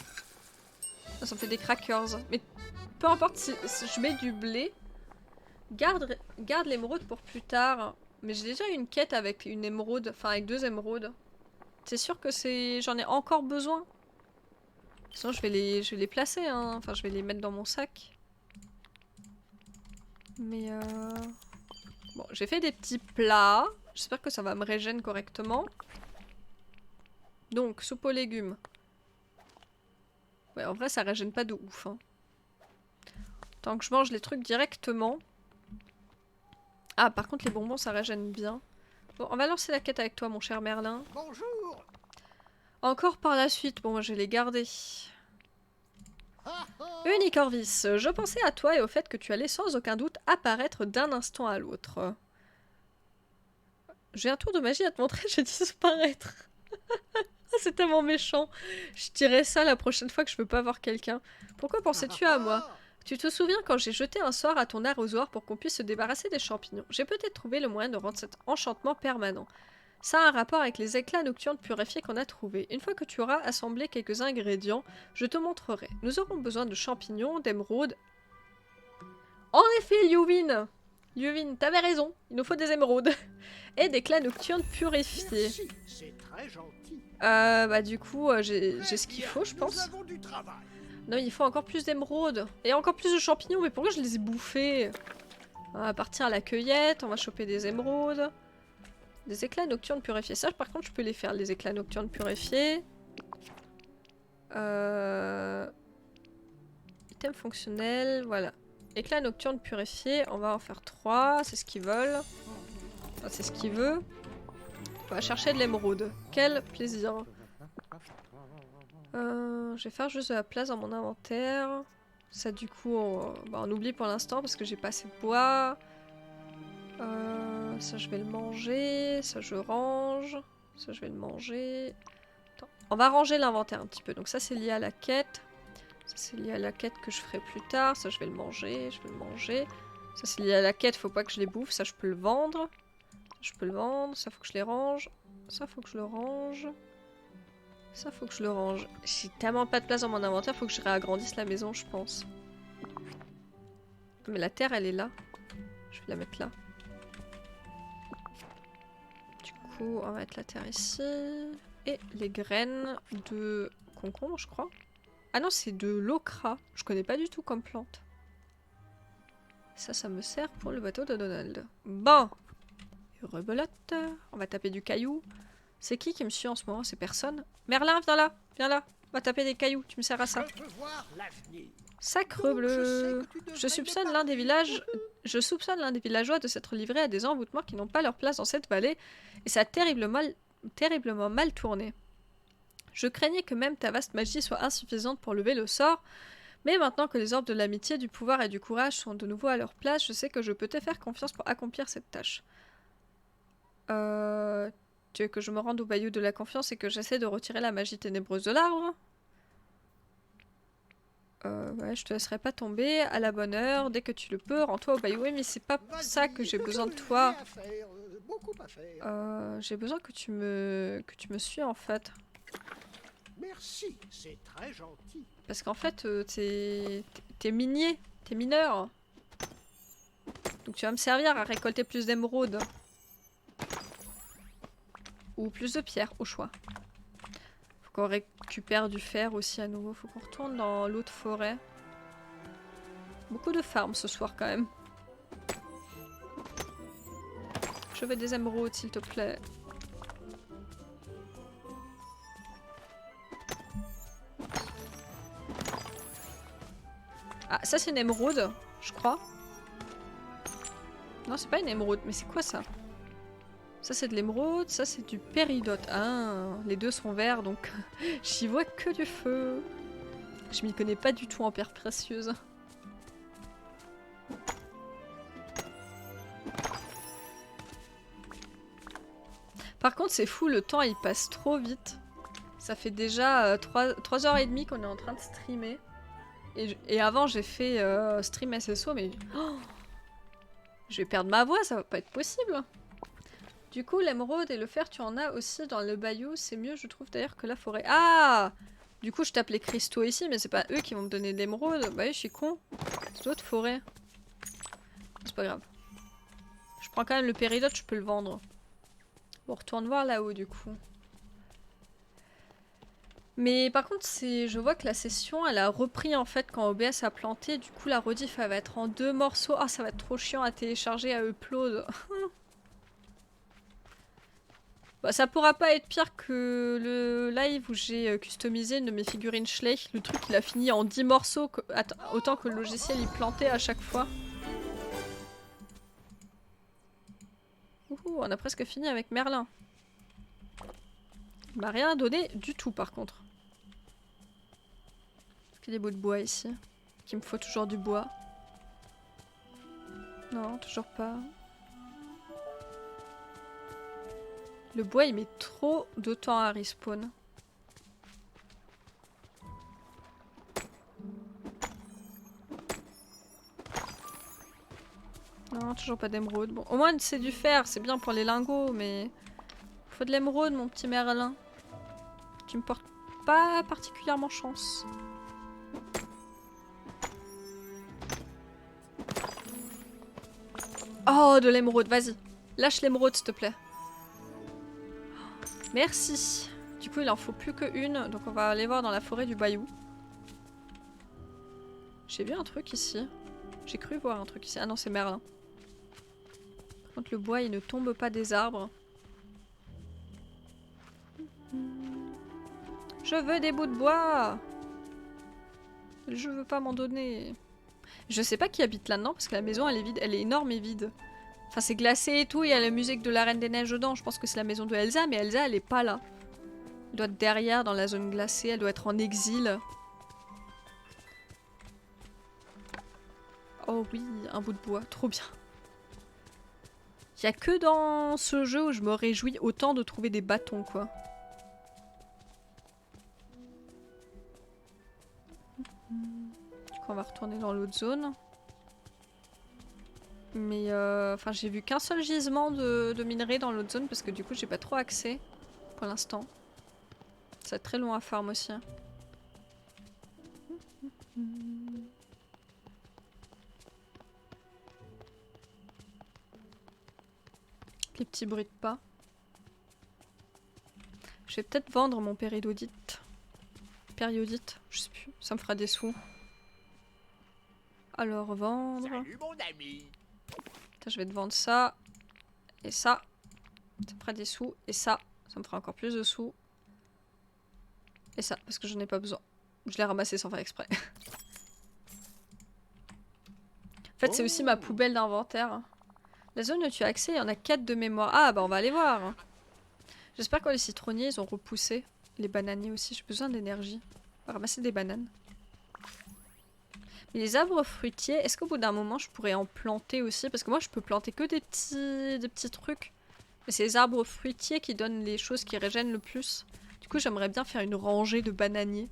Non, ça me fait des crackers. Mais peu importe si je mets du blé. Garde l'émeraude pour plus tard. Mais j'ai déjà une quête avec une émeraude. Enfin, avec 2 émeraudes. C'est sûr que j'en ai encore besoin. Sinon, je vais les placer. Hein. Enfin, je vais les mettre dans mon sac. Mais bon, j'ai fait des petits plats. J'espère que ça va me régénérer correctement. Donc, soupe aux légumes. Ouais, en vrai, ça régène pas de ouf. Hein. Tant que je mange les trucs directement. Ah, par contre, les bonbons, ça régène bien. Bon, on va lancer la quête avec toi, mon cher Merlin. Bonjour. Encore par la suite. Bon, moi, je vais les garder. Unicorvis, je pensais à toi et au fait que tu allais sans aucun doute apparaître d'un instant à l'autre. J'ai un tour de magie à te montrer, je vais disparaître. C'est tellement méchant. Je dirais ça la prochaine fois que je veux pas voir quelqu'un. Pourquoi pensais-tu à moi? Tu te souviens quand j'ai jeté un sort à ton arrosoir pour qu'on puisse se débarrasser des champignons? J'ai peut-être trouvé le moyen de rendre cet enchantement permanent. Ça a un rapport avec les éclats nocturnes purifiés qu'on a trouvés. Une fois que tu auras assemblé quelques ingrédients, je te montrerai. Nous aurons besoin de champignons, d'émeraudes. En effet, Liuvin, t'avais raison. Il nous faut des émeraudes. Et d'éclats nocturnes purifiés. Merci, c'est très gentil. Bah du coup, j'ai ce qu'il faut, je pense. Nous avons du travail. Non, il faut encore plus d'émeraudes. Et encore plus de champignons, mais pourquoi je les ai bouffés? On va partir à la cueillette, on va choper des émeraudes. Des éclats nocturnes purifiés. Ça, par contre, je peux les faire, les éclats nocturnes purifiés. Item fonctionnel, voilà. Éclats nocturnes purifiés, on va en faire 3, c'est ce qu'ils veulent. Enfin, c'est ce qu'il veut. On va chercher de l'émeraude. Quel plaisir. Je vais faire juste de la place dans mon inventaire. Ça, du coup, on oublie pour l'instant parce que j'ai pas assez de bois. Ça, je vais le manger. Ça, je range. Ça, je vais le manger. Attends, On va ranger l'inventaire un petit peu. Donc ça c'est lié à la quête. Ça c'est lié à la quête que je ferai plus tard. Ça je vais le manger, je vais le manger. Ça c'est lié à la quête, faut pas que je les bouffe. Ça je peux le vendre. Je peux le vendre, ça faut que je les range. Ça faut que je le range. Ça faut que je le range. J'ai tellement pas de place dans mon inventaire, faut que je réagrandisse la maison je pense. Mais la terre elle est là. Je vais la mettre là. Du coup on va mettre la terre ici. Et les graines de concombre je crois. Ah non c'est de l'okra. Je connais pas du tout comme plante. Ça me sert pour le bateau de Donald. Bon. Rebelote. On va taper du caillou. C'est qui me suit en ce moment? C'est personne. Merlin viens là. Viens là. On va taper des cailloux. Tu me sers à ça. Je peux voir l'avenir. Sacre bleu. Je soupçonne l'un des villageois de s'être livré à des envoûtements qui n'ont pas leur place dans cette vallée, et ça a terriblement mal tourné. Je craignais que même ta vaste magie soit insuffisante pour lever le sort, mais maintenant que les orbes de l'amitié, du pouvoir et du courage sont de nouveau à leur place, je sais que je peux te faire confiance pour accomplir cette tâche. Tu veux que je me rende au bayou de la confiance et que j'essaie de retirer la magie ténébreuse de l'arbre? Ouais, je te laisserai pas tomber. À la bonne heure, dès que tu le peux, rends-toi au bayou. Oui, mais c'est pas pour ça que j'ai besoin de toi. J'ai besoin que tu me suis en fait. Merci, c'est très gentil. Parce qu'en fait, t'es minier, t'es mineur. Donc tu vas me servir à récolter plus d'émeraudes. Ou plus de pierres, au choix. Faut qu'on récupère du fer aussi à nouveau. Faut qu'on retourne dans l'autre forêt. Beaucoup de farms ce soir quand même. Je veux des émeraudes s'il te plaît. Ah, ça c'est une émeraude, je crois. Non, c'est pas une émeraude, mais c'est quoi ça? Ça c'est de l'émeraude, ça c'est du péridote. Ah, les deux sont verts donc j'y vois que du feu. Je m'y connais pas du tout en pierres précieuses. Par contre c'est fou, le temps il passe trop vite. Ça fait déjà 3h30 qu'on est en train de streamer. Et avant j'ai fait stream SSO mais... Oh, je vais perdre ma voix, ça va pas être possible. Du coup, l'émeraude et le fer, tu en as aussi dans le bayou. C'est mieux, je trouve, d'ailleurs, que la forêt. Ah! Du coup, je tape les cristaux ici, mais c'est pas eux qui vont me donner de l'émeraude. Bah oui, je suis con. C'est d'autres forêts. C'est pas grave. Je prends quand même le péridote, je peux le vendre. On retourne voir là-haut, du coup. Mais par contre, je vois que la session, elle a repris, en fait, quand OBS a planté. Du coup, la rediff, elle va être en 2 morceaux. Ah, ça va être trop chiant à télécharger, à upload. Bah, ça pourra pas être pire que le live où j'ai customisé une de mes figurines Schleich. Le truc il a fini en 10 morceaux, autant que le logiciel il plantait à chaque fois. Ouhou, on a presque fini avec Merlin. Il m'a rien donné du tout par contre. Est-ce qu'il y a des bouts de bois ici? Qu'il me faut toujours du bois? Non, toujours pas. Le bois il met trop de temps à respawn. Non, toujours pas d'émeraude. Bon, au moins c'est du fer, c'est bien pour les lingots, mais... Faut de l'émeraude mon petit Merlin. Tu me portes pas particulièrement chance. Oh, de l'émeraude, vas-y. Lâche l'émeraude s'il te plaît. Merci. Du coup, il en faut plus qu'une, donc on va aller voir dans la forêt du bayou. J'ai vu un truc ici. J'ai cru voir un truc ici. Ah non, c'est Merlin. Par contre, le bois, il ne tombe pas des arbres. Je veux des bouts de bois. Je veux pas m'en donner. Je sais pas qui habite là-dedans, parce que la maison, elle est vide. Elle est énorme et vide. Enfin, c'est glacé et tout, il y a la musique de la Reine des Neiges dedans. Je pense que c'est la maison de Elsa, mais Elsa, elle est pas là. Elle doit être derrière, dans la zone glacée. Elle doit être en exil. Oh oui, un bout de bois. Trop bien. Il y a que dans ce jeu où je me réjouis autant de trouver des bâtons, quoi. retourner dans l'autre zone. Mais enfin j'ai vu qu'un seul gisement de minerai dans l'autre zone parce que du coup j'ai pas trop accès pour l'instant. Ça va être très long à farm aussi. Les petits bruits de pas. Je vais peut-être vendre mon périodite. Périodite, je sais plus, ça me fera des sous. Alors vendre. Salut mon ami. Putain, je vais te vendre ça. Et ça. Ça me fera des sous. Et ça me fera encore plus de sous. Et ça, parce que je n'en ai pas besoin. Je l'ai ramassé sans faire exprès. En fait, c'est aussi ma poubelle d'inventaire. La zone où tu as accès, il y en a 4 de mémoire. Ah, bah on va aller voir. J'espère que les citronniers, ils ont repoussé. Les bananiers aussi, j'ai besoin d'énergie. On va ramasser des bananes. Mais les arbres fruitiers, est-ce qu'au bout d'un moment, je pourrais en planter aussi? Parce que moi, je peux planter que des petits trucs. Mais c'est les arbres fruitiers qui donnent les choses qui régènent le plus. Du coup, j'aimerais bien faire une rangée de bananiers.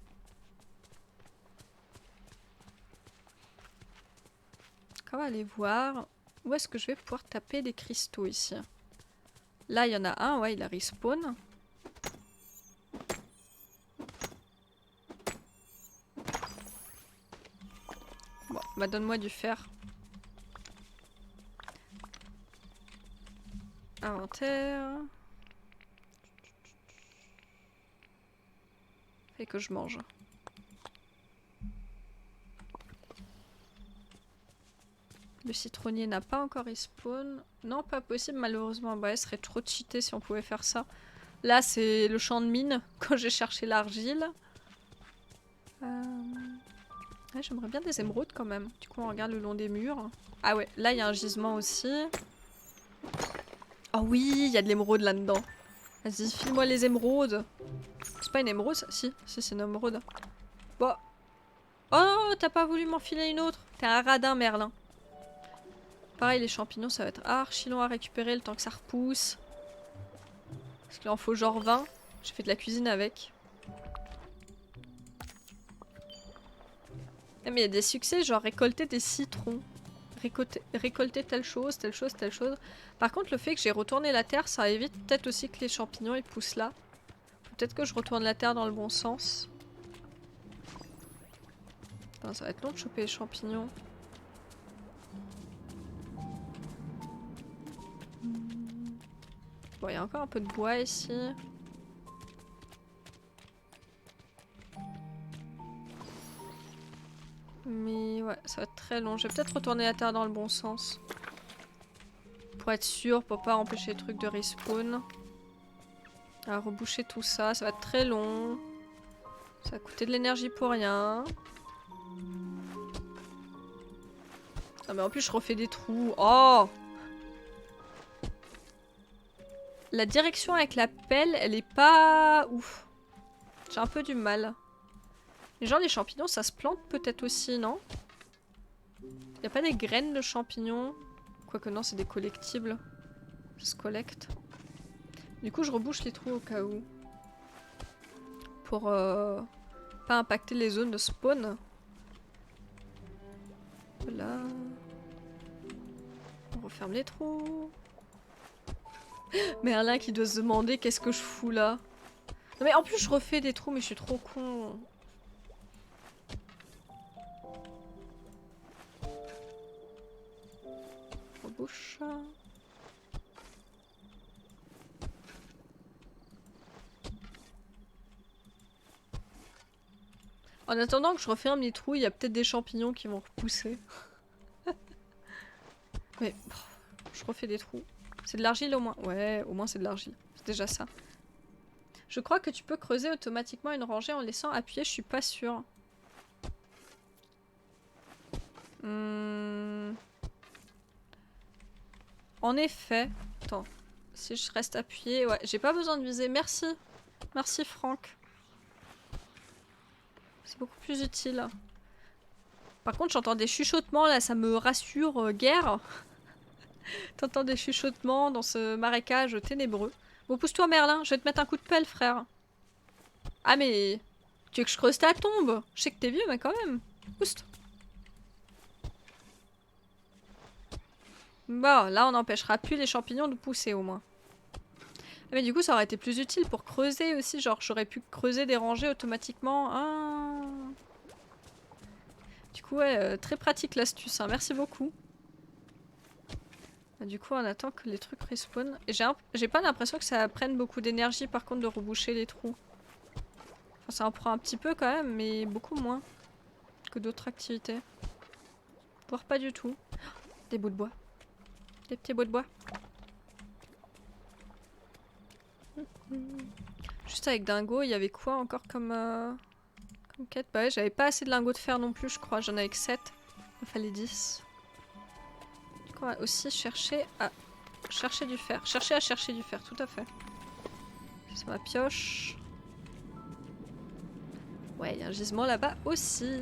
On va aller voir où est-ce que je vais pouvoir taper des cristaux ici. Là, il y en a un, ouais, il a respawn. Bon, bah donne-moi du fer. Inventaire. Et que je mange. Le citronnier n'a pas encore respawn. Non, pas possible malheureusement. Bah, ce serait trop cheaté si on pouvait faire ça. Là, c'est le champ de mine quand j'ai cherché l'argile. Ouais, j'aimerais bien des émeraudes quand même. Du coup, on regarde le long des murs. Ah ouais, là, il y a un gisement aussi. Oh oui, il y a de l'émeraude là-dedans. Vas-y, file-moi les émeraudes. C'est pas une émeraude, ça? Si, c'est une émeraude. Bon. Oh, t'as pas voulu m'en filer une autre? T'es un radin, Merlin. Pareil, les champignons, ça va être archi long à récupérer le temps que ça repousse. Parce qu'il en faut genre 20. J'ai fait de la cuisine avec. Mais il y a des succès, genre récolter des citrons. Récolter telle chose, telle chose, telle chose. Par contre, le fait que j'ai retourné la terre, ça évite peut-être aussi que les champignons ils poussent là. Peut-être que je retourne la terre dans le bon sens. Putain, ça va être long de choper les champignons. Bon, il y a encore un peu de bois ici. Mais ouais, ça va être très long. Je vais peut-être retourner la terre dans le bon sens. Pour être sûr, pour pas empêcher les trucs de respawn. À reboucher tout ça, ça va être très long. Ça va coûter de l'énergie pour rien. Ah mais en plus je refais des trous. Oh! La direction avec la pelle, elle est pas ouf. J'ai un peu du mal. Mais genre les champignons, ça se plante peut-être aussi, non? Y a pas des graines de champignons? Quoique non, c'est des collectibles. Ça se collecte. Du coup, je rebouche les trous au cas où. Pour pas impacter les zones de spawn. Voilà. On referme les trous. Merlin qui doit se demander qu'est-ce que je fous là. Non mais en plus je refais des trous mais je suis trop con. Rebouche. En attendant que je referme les trous, il y a peut-être des champignons qui vont repousser. Mais je refais des trous. C'est de l'argile au moins? Ouais, au moins c'est de l'argile. C'est déjà ça. Je crois que tu peux creuser automatiquement une rangée en laissant appuyer, je suis pas sûre. En effet. Attends. Si je reste appuyé... Ouais, j'ai pas besoin de viser. Merci. Merci Franck. C'est beaucoup plus utile. Par contre, j'entends des chuchotements là, ça me rassure guère. T'entends des chuchotements dans ce marécage ténébreux. Bon, pousse-toi Merlin, je vais te mettre un coup de pelle, frère. Ah mais... Tu veux que je creuse ta tombe? Je sais que t'es vieux, mais quand même. Pousse-toi. Bon, là on n'empêchera plus les champignons de pousser au moins. Mais du coup ça aurait été plus utile pour creuser aussi, genre j'aurais pu creuser des rangées automatiquement. Ah. Du coup ouais, très pratique l'astuce, hein. Merci beaucoup. Du coup on attend que les trucs respawnent. Et j'ai pas l'impression que ça prenne beaucoup d'énergie par contre de reboucher les trous. Enfin ça en prend un petit peu quand même, mais beaucoup moins que d'autres activités. Voire pas du tout. Des bouts de bois. Des petits bouts de bois. Juste avec Dingo, il y avait quoi encore comme quête? Bah ouais, j'avais pas assez de lingots de fer non plus, je crois. J'en avais que 7. Il en fallait 10. Donc on va aussi chercher à chercher du fer. Chercher à chercher du fer, tout à fait. C'est ma pioche. Ouais, il y a un gisement là-bas aussi.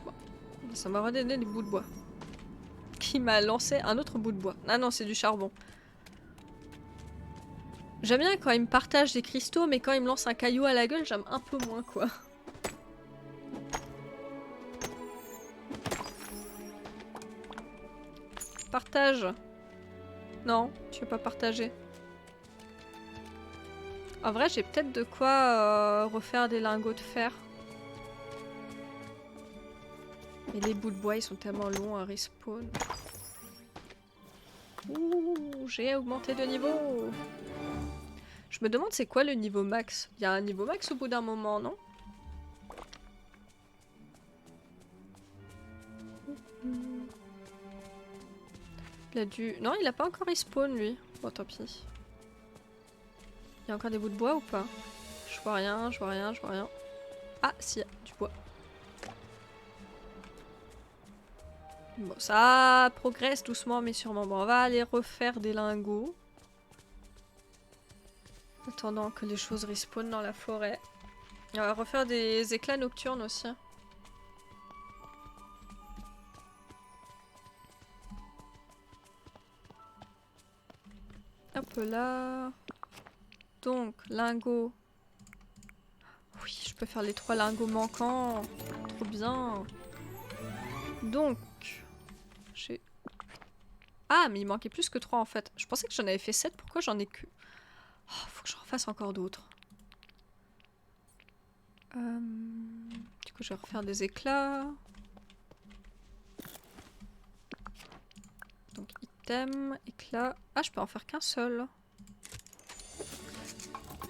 Bon. Ça m'a redonné des bouts de bois. Qui m'a lancé un autre bout de bois. Ah non, c'est du charbon. J'aime bien quand il me partage des cristaux, mais quand il me lance un caillou à la gueule, j'aime un peu moins, quoi. Partage. Non, tu veux pas partager. En vrai, j'ai peut-être de quoi refaire des lingots de fer. Et les bouts de bois, ils sont tellement longs à respawn. Ouh, j'ai augmenté de niveau. Je me demande c'est quoi le niveau max. Il y a un niveau max au bout d'un moment, non? Il a dû... Non, il a pas encore respawn, lui. Bon, tant pis. Il y a encore des bouts de bois ou pas? Je vois rien, je vois rien, je vois rien. Ah, si, du bois. Bon, ça progresse doucement mais sûrement. Bon, on va aller refaire des lingots. En attendant que les choses respawnent dans la forêt. On va refaire des éclats nocturnes aussi. Hop là. Donc, lingots. Oui, je peux faire les 3 lingots manquants. Trop bien. Donc, j'ai... Ah, mais il manquait plus que 3 en fait. Je pensais que j'en avais fait 7. Pourquoi j'en ai que... Oh, faut que j'en refasse encore d'autres. Du coup, je vais refaire des éclats. Donc, item, éclat. Ah, je peux en faire qu'un seul.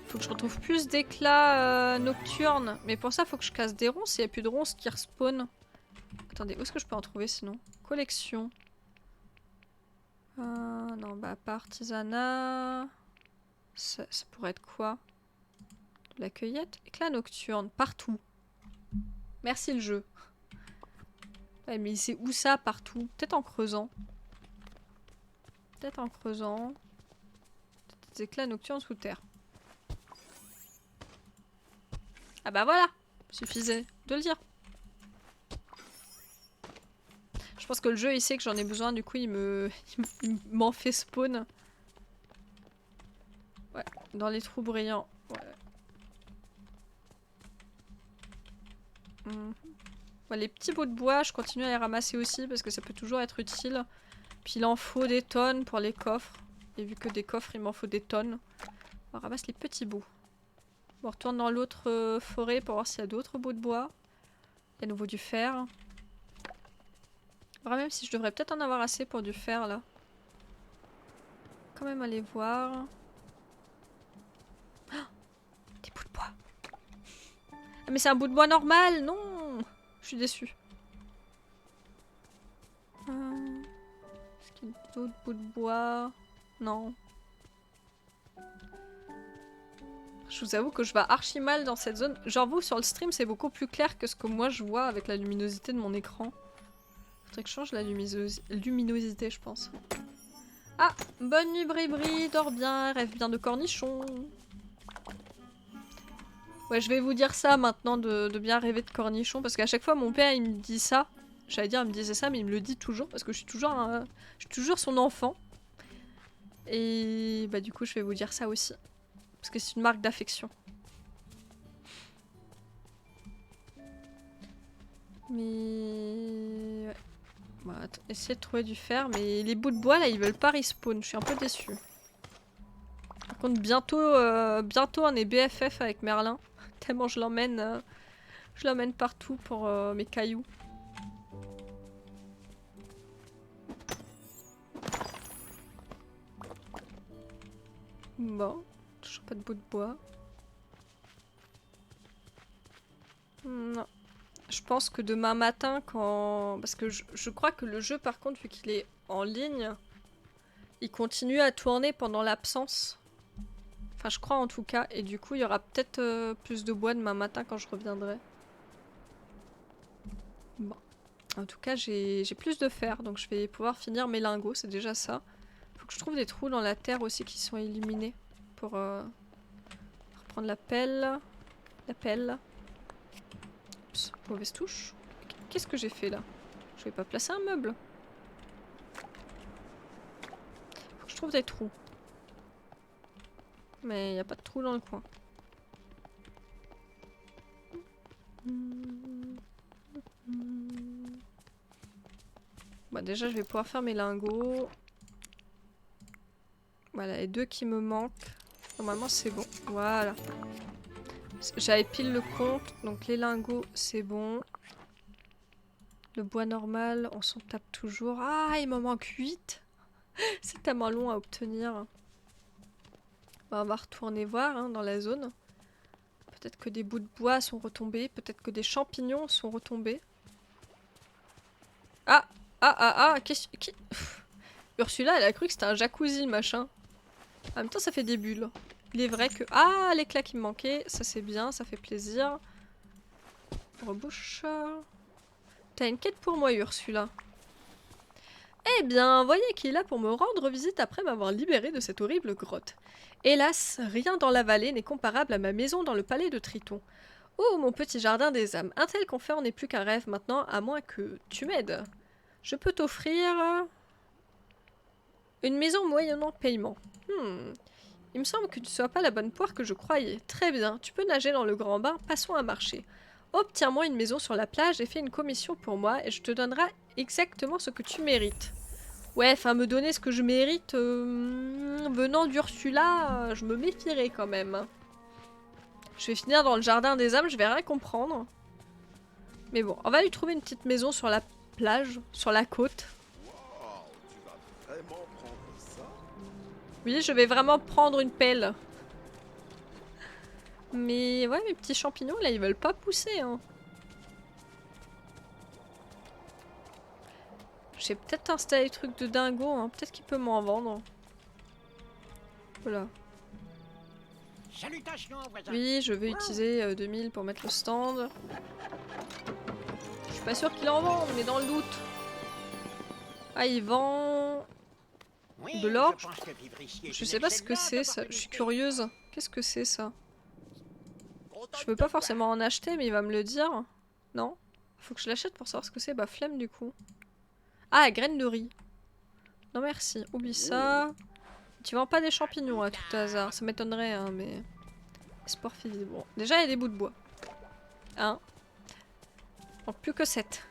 Faut que je retrouve plus d'éclats nocturnes. Mais pour ça, faut que je casse des ronces. S'il n'y a plus de ronces qui respawnent. Attendez, où est-ce que je peux en trouver sinon? Collection. Non, bah, pas artisanat. Ça pourrait être quoi? De la cueillette? Éclat nocturne, partout. Merci le jeu. Ouais, mais c'est où ça, partout? Peut-être en creusant. Peut-être en creusant. Des éclats nocturnes sous terre. Ah bah voilà! Suffisait de le dire. Je pense que le jeu il sait que j'en ai besoin, du coup il m'en fait spawn. Ouais, dans les trous brillants. Ouais. Ouais, les petits bouts de bois, je continue à les ramasser aussi parce que ça peut toujours être utile. Puis il en faut des tonnes pour les coffres. Et vu que des coffres, il m'en faut des tonnes. On ramasse les petits bouts. On retourne dans l'autre forêt pour voir s'il y a d'autres bouts de bois. Il y a à nouveau du fer. Alors même si je devrais peut-être en avoir assez pour du fer là. Quand même aller voir. Oh, des bouts de bois. Ah mais c'est un bout de bois normal, non. Je suis déçue. Est-ce qu'il y a d'autres bouts de bois? Non. Je vous avoue que je vais archi mal dans cette zone. Genre vous sur le stream c'est beaucoup plus clair que ce que moi je vois avec la luminosité de mon écran. Faudrait que je change la luminosité je pense. Ah, bonne nuit Bribri, dors bien, rêve bien de cornichons. Ouais, je vais vous dire ça maintenant de bien rêver de cornichons parce qu'à chaque fois mon père il me dit ça. J'allais dire il me disait ça mais il me le dit toujours parce que je suis toujours son enfant. Et bah du coup je vais vous dire ça aussi. Parce que c'est une marque d'affection. Mais... Ouais. Bon, attends, essayer de trouver du fer, mais les bouts de bois là ils veulent pas respawn, je suis un peu déçue. Par contre bientôt on est BFF avec Merlin, tellement je l'emmène partout pour mes cailloux. Bon, toujours pas de bout de bois. Non. Je pense que demain matin, quand... Parce que je crois que le jeu, par contre, vu qu'il est en ligne, il continue à tourner pendant l'absence. Enfin, je crois en tout cas. Et du coup, il y aura peut-être plus de bois demain matin quand je reviendrai. Bon. En tout cas, j'ai plus de fer. Donc je vais pouvoir finir mes lingots. C'est déjà ça. Faut que je trouve des trous dans la terre aussi qui sont éliminés. Pour reprendre la pelle. La pelle. Oups, mauvaise touche. Qu'est-ce que j'ai fait là? Je vais pas placer un meuble. Faut que je trouve des trous. Mais il n'y a pas de trous dans le coin. Bon, déjà je vais pouvoir faire mes lingots. Voilà, les deux qui me manquent. Normalement c'est bon. Voilà. J'avais pile le compte, donc les lingots c'est bon. Le bois normal, on s'en tape toujours. Ah, il m'en manque 8. C'est tellement long à obtenir. Bon, on va retourner voir dans la zone. Peut-être que des bouts de bois sont retombés. Peut-être que des champignons sont retombés. Ah! Qu'est-ce qui... Ursula, elle a cru que c'était un jacuzzi, machin. En même temps, ça fait des bulles. Il est vrai que... Ah, l'éclat qui me manquait. Ça, c'est bien, ça fait plaisir. Rebouche. T'as une quête pour moi, Ursula. Eh bien, voyez qui est là pour me rendre visite après m'avoir libéré de cette horrible grotte. Hélas, rien dans la vallée n'est comparable à ma maison dans le palais de Triton. Oh, mon petit jardin des âmes, un tel confort n'est plus qu'un rêve maintenant, à moins que tu m'aides. Je peux t'offrir... une maison moyennant paiement. Il me semble que tu ne sois pas la bonne poire que je croyais. Très bien, tu peux nager dans le grand bain, passons à marcher. Obtiens-moi une maison sur la plage et fais une commission pour moi et je te donnerai exactement ce que tu mérites. Ouais, enfin me donner ce que je mérite venant d'Ursula, je me méfierais quand même. Je vais finir dans le jardin des âmes, je vais rien comprendre. Mais bon, on va lui trouver une petite maison sur la plage, sur la côte. Wow, tu vas vraiment prendre ça? Oui, je vais vraiment prendre une pelle. Mais ouais, mes petits champignons là, ils veulent pas pousser. J'ai peut-être installé des trucs de dingo, peut-être qu'il peut m'en vendre. Voilà. Salutations, voisin. Oui, je vais utiliser 2000 pour mettre le stand. Je suis pas sûre qu'il en vende, mais dans le doute. Ah, il vend... Oui, de l'or. je pense que vivre ici est Je une sais pas ce que excellente c'est, ça. Je suis opportunité. curieuse. Qu'est-ce que c'est, ça? Je veux pas forcément en acheter, mais il va me le dire. Non? Faut que je l'achète pour savoir ce que c'est. Bah, flemme, du coup. Ah, graines de riz. Non, merci. Oublie ça. Tu vends pas des champignons à tout hasard. Ça m'étonnerait, mais... Sport physique. Bon, déjà, il y a des bouts de bois. Donc, plus que 7.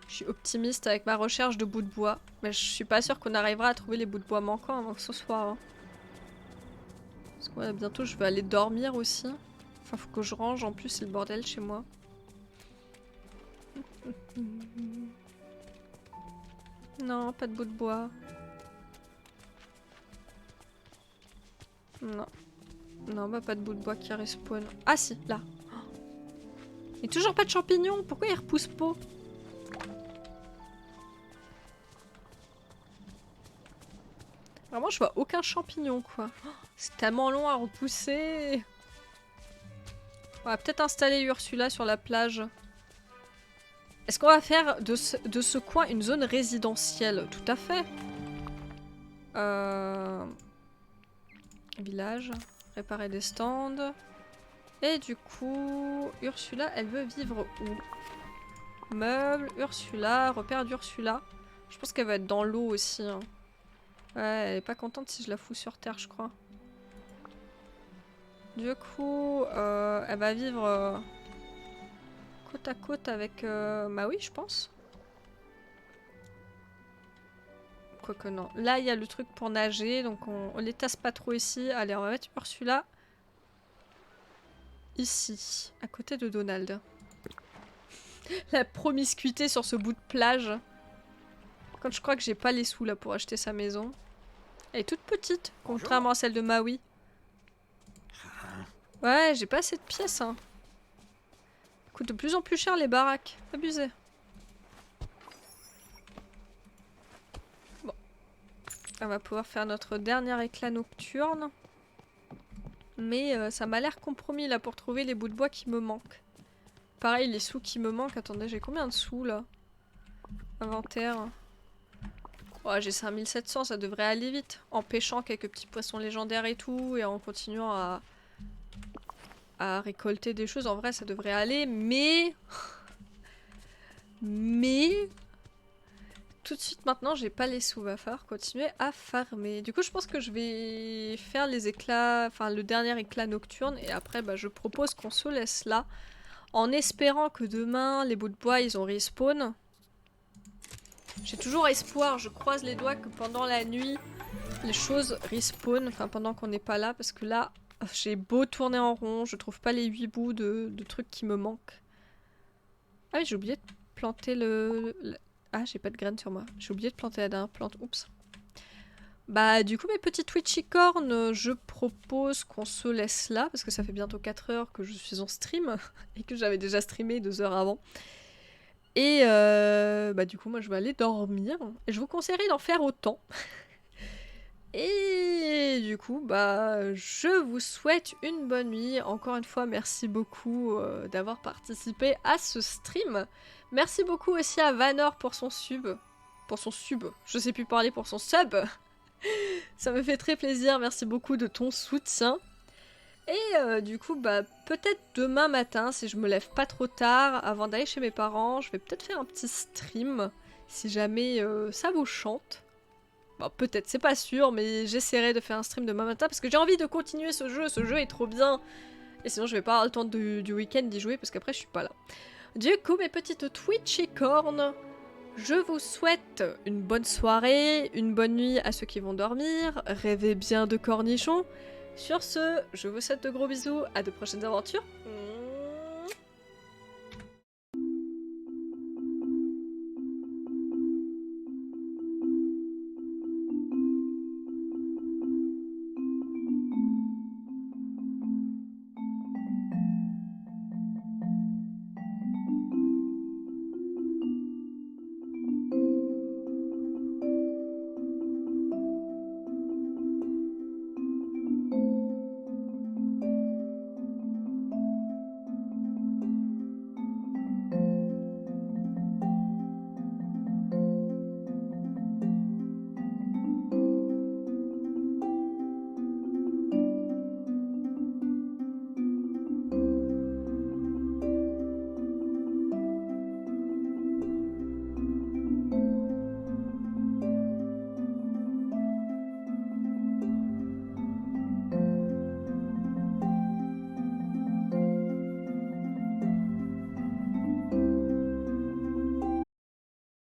Je suis optimiste avec ma recherche de bouts de bois. Mais je suis pas sûre qu'on arrivera à trouver les bouts de bois manquants avant que ce soir. Parce que bientôt, je vais aller dormir aussi. Enfin, faut que je range. En plus, c'est le bordel chez moi. Non, pas de bout de bois. Non. Non, bah pas de bout de bois qui respawn. Ah si, là. Et toujours pas de champignons. Pourquoi il repousse pas? Vraiment, je vois aucun champignon, quoi. C'est tellement long à repousser. On va peut-être installer Ursula sur la plage. Est-ce qu'on va faire de ce coin une zone résidentielle? Tout à fait. Village. Réparer des stands. Et du coup, Ursula, elle veut vivre où? Meubles, Ursula, repère d'Ursula. Je pense qu'elle va être dans l'eau aussi. Ouais, elle est pas contente si je la fous sur terre, je crois. Du coup, elle va vivre côte à côte avec Maui, je pense. Quoique non. Là, il y a le truc pour nager, donc on les tasse pas trop ici. Allez, on va mettre Ursula ici, à côté de Donald. La promiscuité sur ce bout de plage. Quand je crois que j'ai pas les sous là pour acheter sa maison. Elle est toute petite, contrairement à celle de Maui. Ouais, j'ai pas assez de pièces. Hein. Coûte de plus en plus cher les baraques. Abusé. Bon. On va pouvoir faire notre dernier éclat nocturne. Mais ça m'a l'air compromis là pour trouver les bouts de bois qui me manquent. Pareil, les sous qui me manquent. Attendez, j'ai combien de sous là? Inventaire. Oh, j'ai 5700, ça devrait aller vite. En pêchant quelques petits poissons légendaires et tout. Et en continuant à récolter des choses. En vrai, ça devrait aller. Mais... Tout de suite maintenant, j'ai pas les sous. Va falloir continuer à farmer. Du coup, je pense que je vais faire les éclats... Enfin, le dernier éclat nocturne. Et après, bah, je propose qu'on se laisse là. En espérant que demain, les bouts de bois, ils ont respawn. J'ai toujours espoir, je croise les doigts que pendant la nuit, les choses respawn, enfin pendant qu'on n'est pas là, parce que là, j'ai beau tourner en rond, je trouve pas les 8 bouts de trucs qui me manquent. Ah oui, j'ai oublié de planter Ah, j'ai pas de graines sur moi. J'ai oublié de planter la dernière plante, oups. Bah du coup mes petites witchicornes, je propose qu'on se laisse là, parce que ça fait bientôt 4 heures que je suis en stream, et que j'avais déjà streamé 2 heures avant. Et bah du coup moi je vais aller dormir. Et je vous conseillerais d'en faire autant. Et du coup bah je vous souhaite une bonne nuit. Encore une fois merci beaucoup d'avoir participé à ce stream. Merci beaucoup aussi à Vanor pour son sub. Pour son sub, je sais plus parler, pour son sub. Ça me fait très plaisir, merci beaucoup de ton soutien. Et du coup, bah, peut-être demain matin, si je me lève pas trop tard, avant d'aller chez mes parents, je vais peut-être faire un petit stream, si jamais ça vous chante. Bon, peut-être, c'est pas sûr, mais j'essaierai de faire un stream demain matin, parce que j'ai envie de continuer ce jeu est trop bien. Et sinon, je vais pas avoir le temps du week-end d'y jouer, parce qu'après, je suis pas là. Du coup, mes petites Twitchicornes, je vous souhaite une bonne soirée, une bonne nuit à ceux qui vont dormir, rêvez bien de cornichons. Sur ce, je vous souhaite de gros bisous, à de prochaines aventures.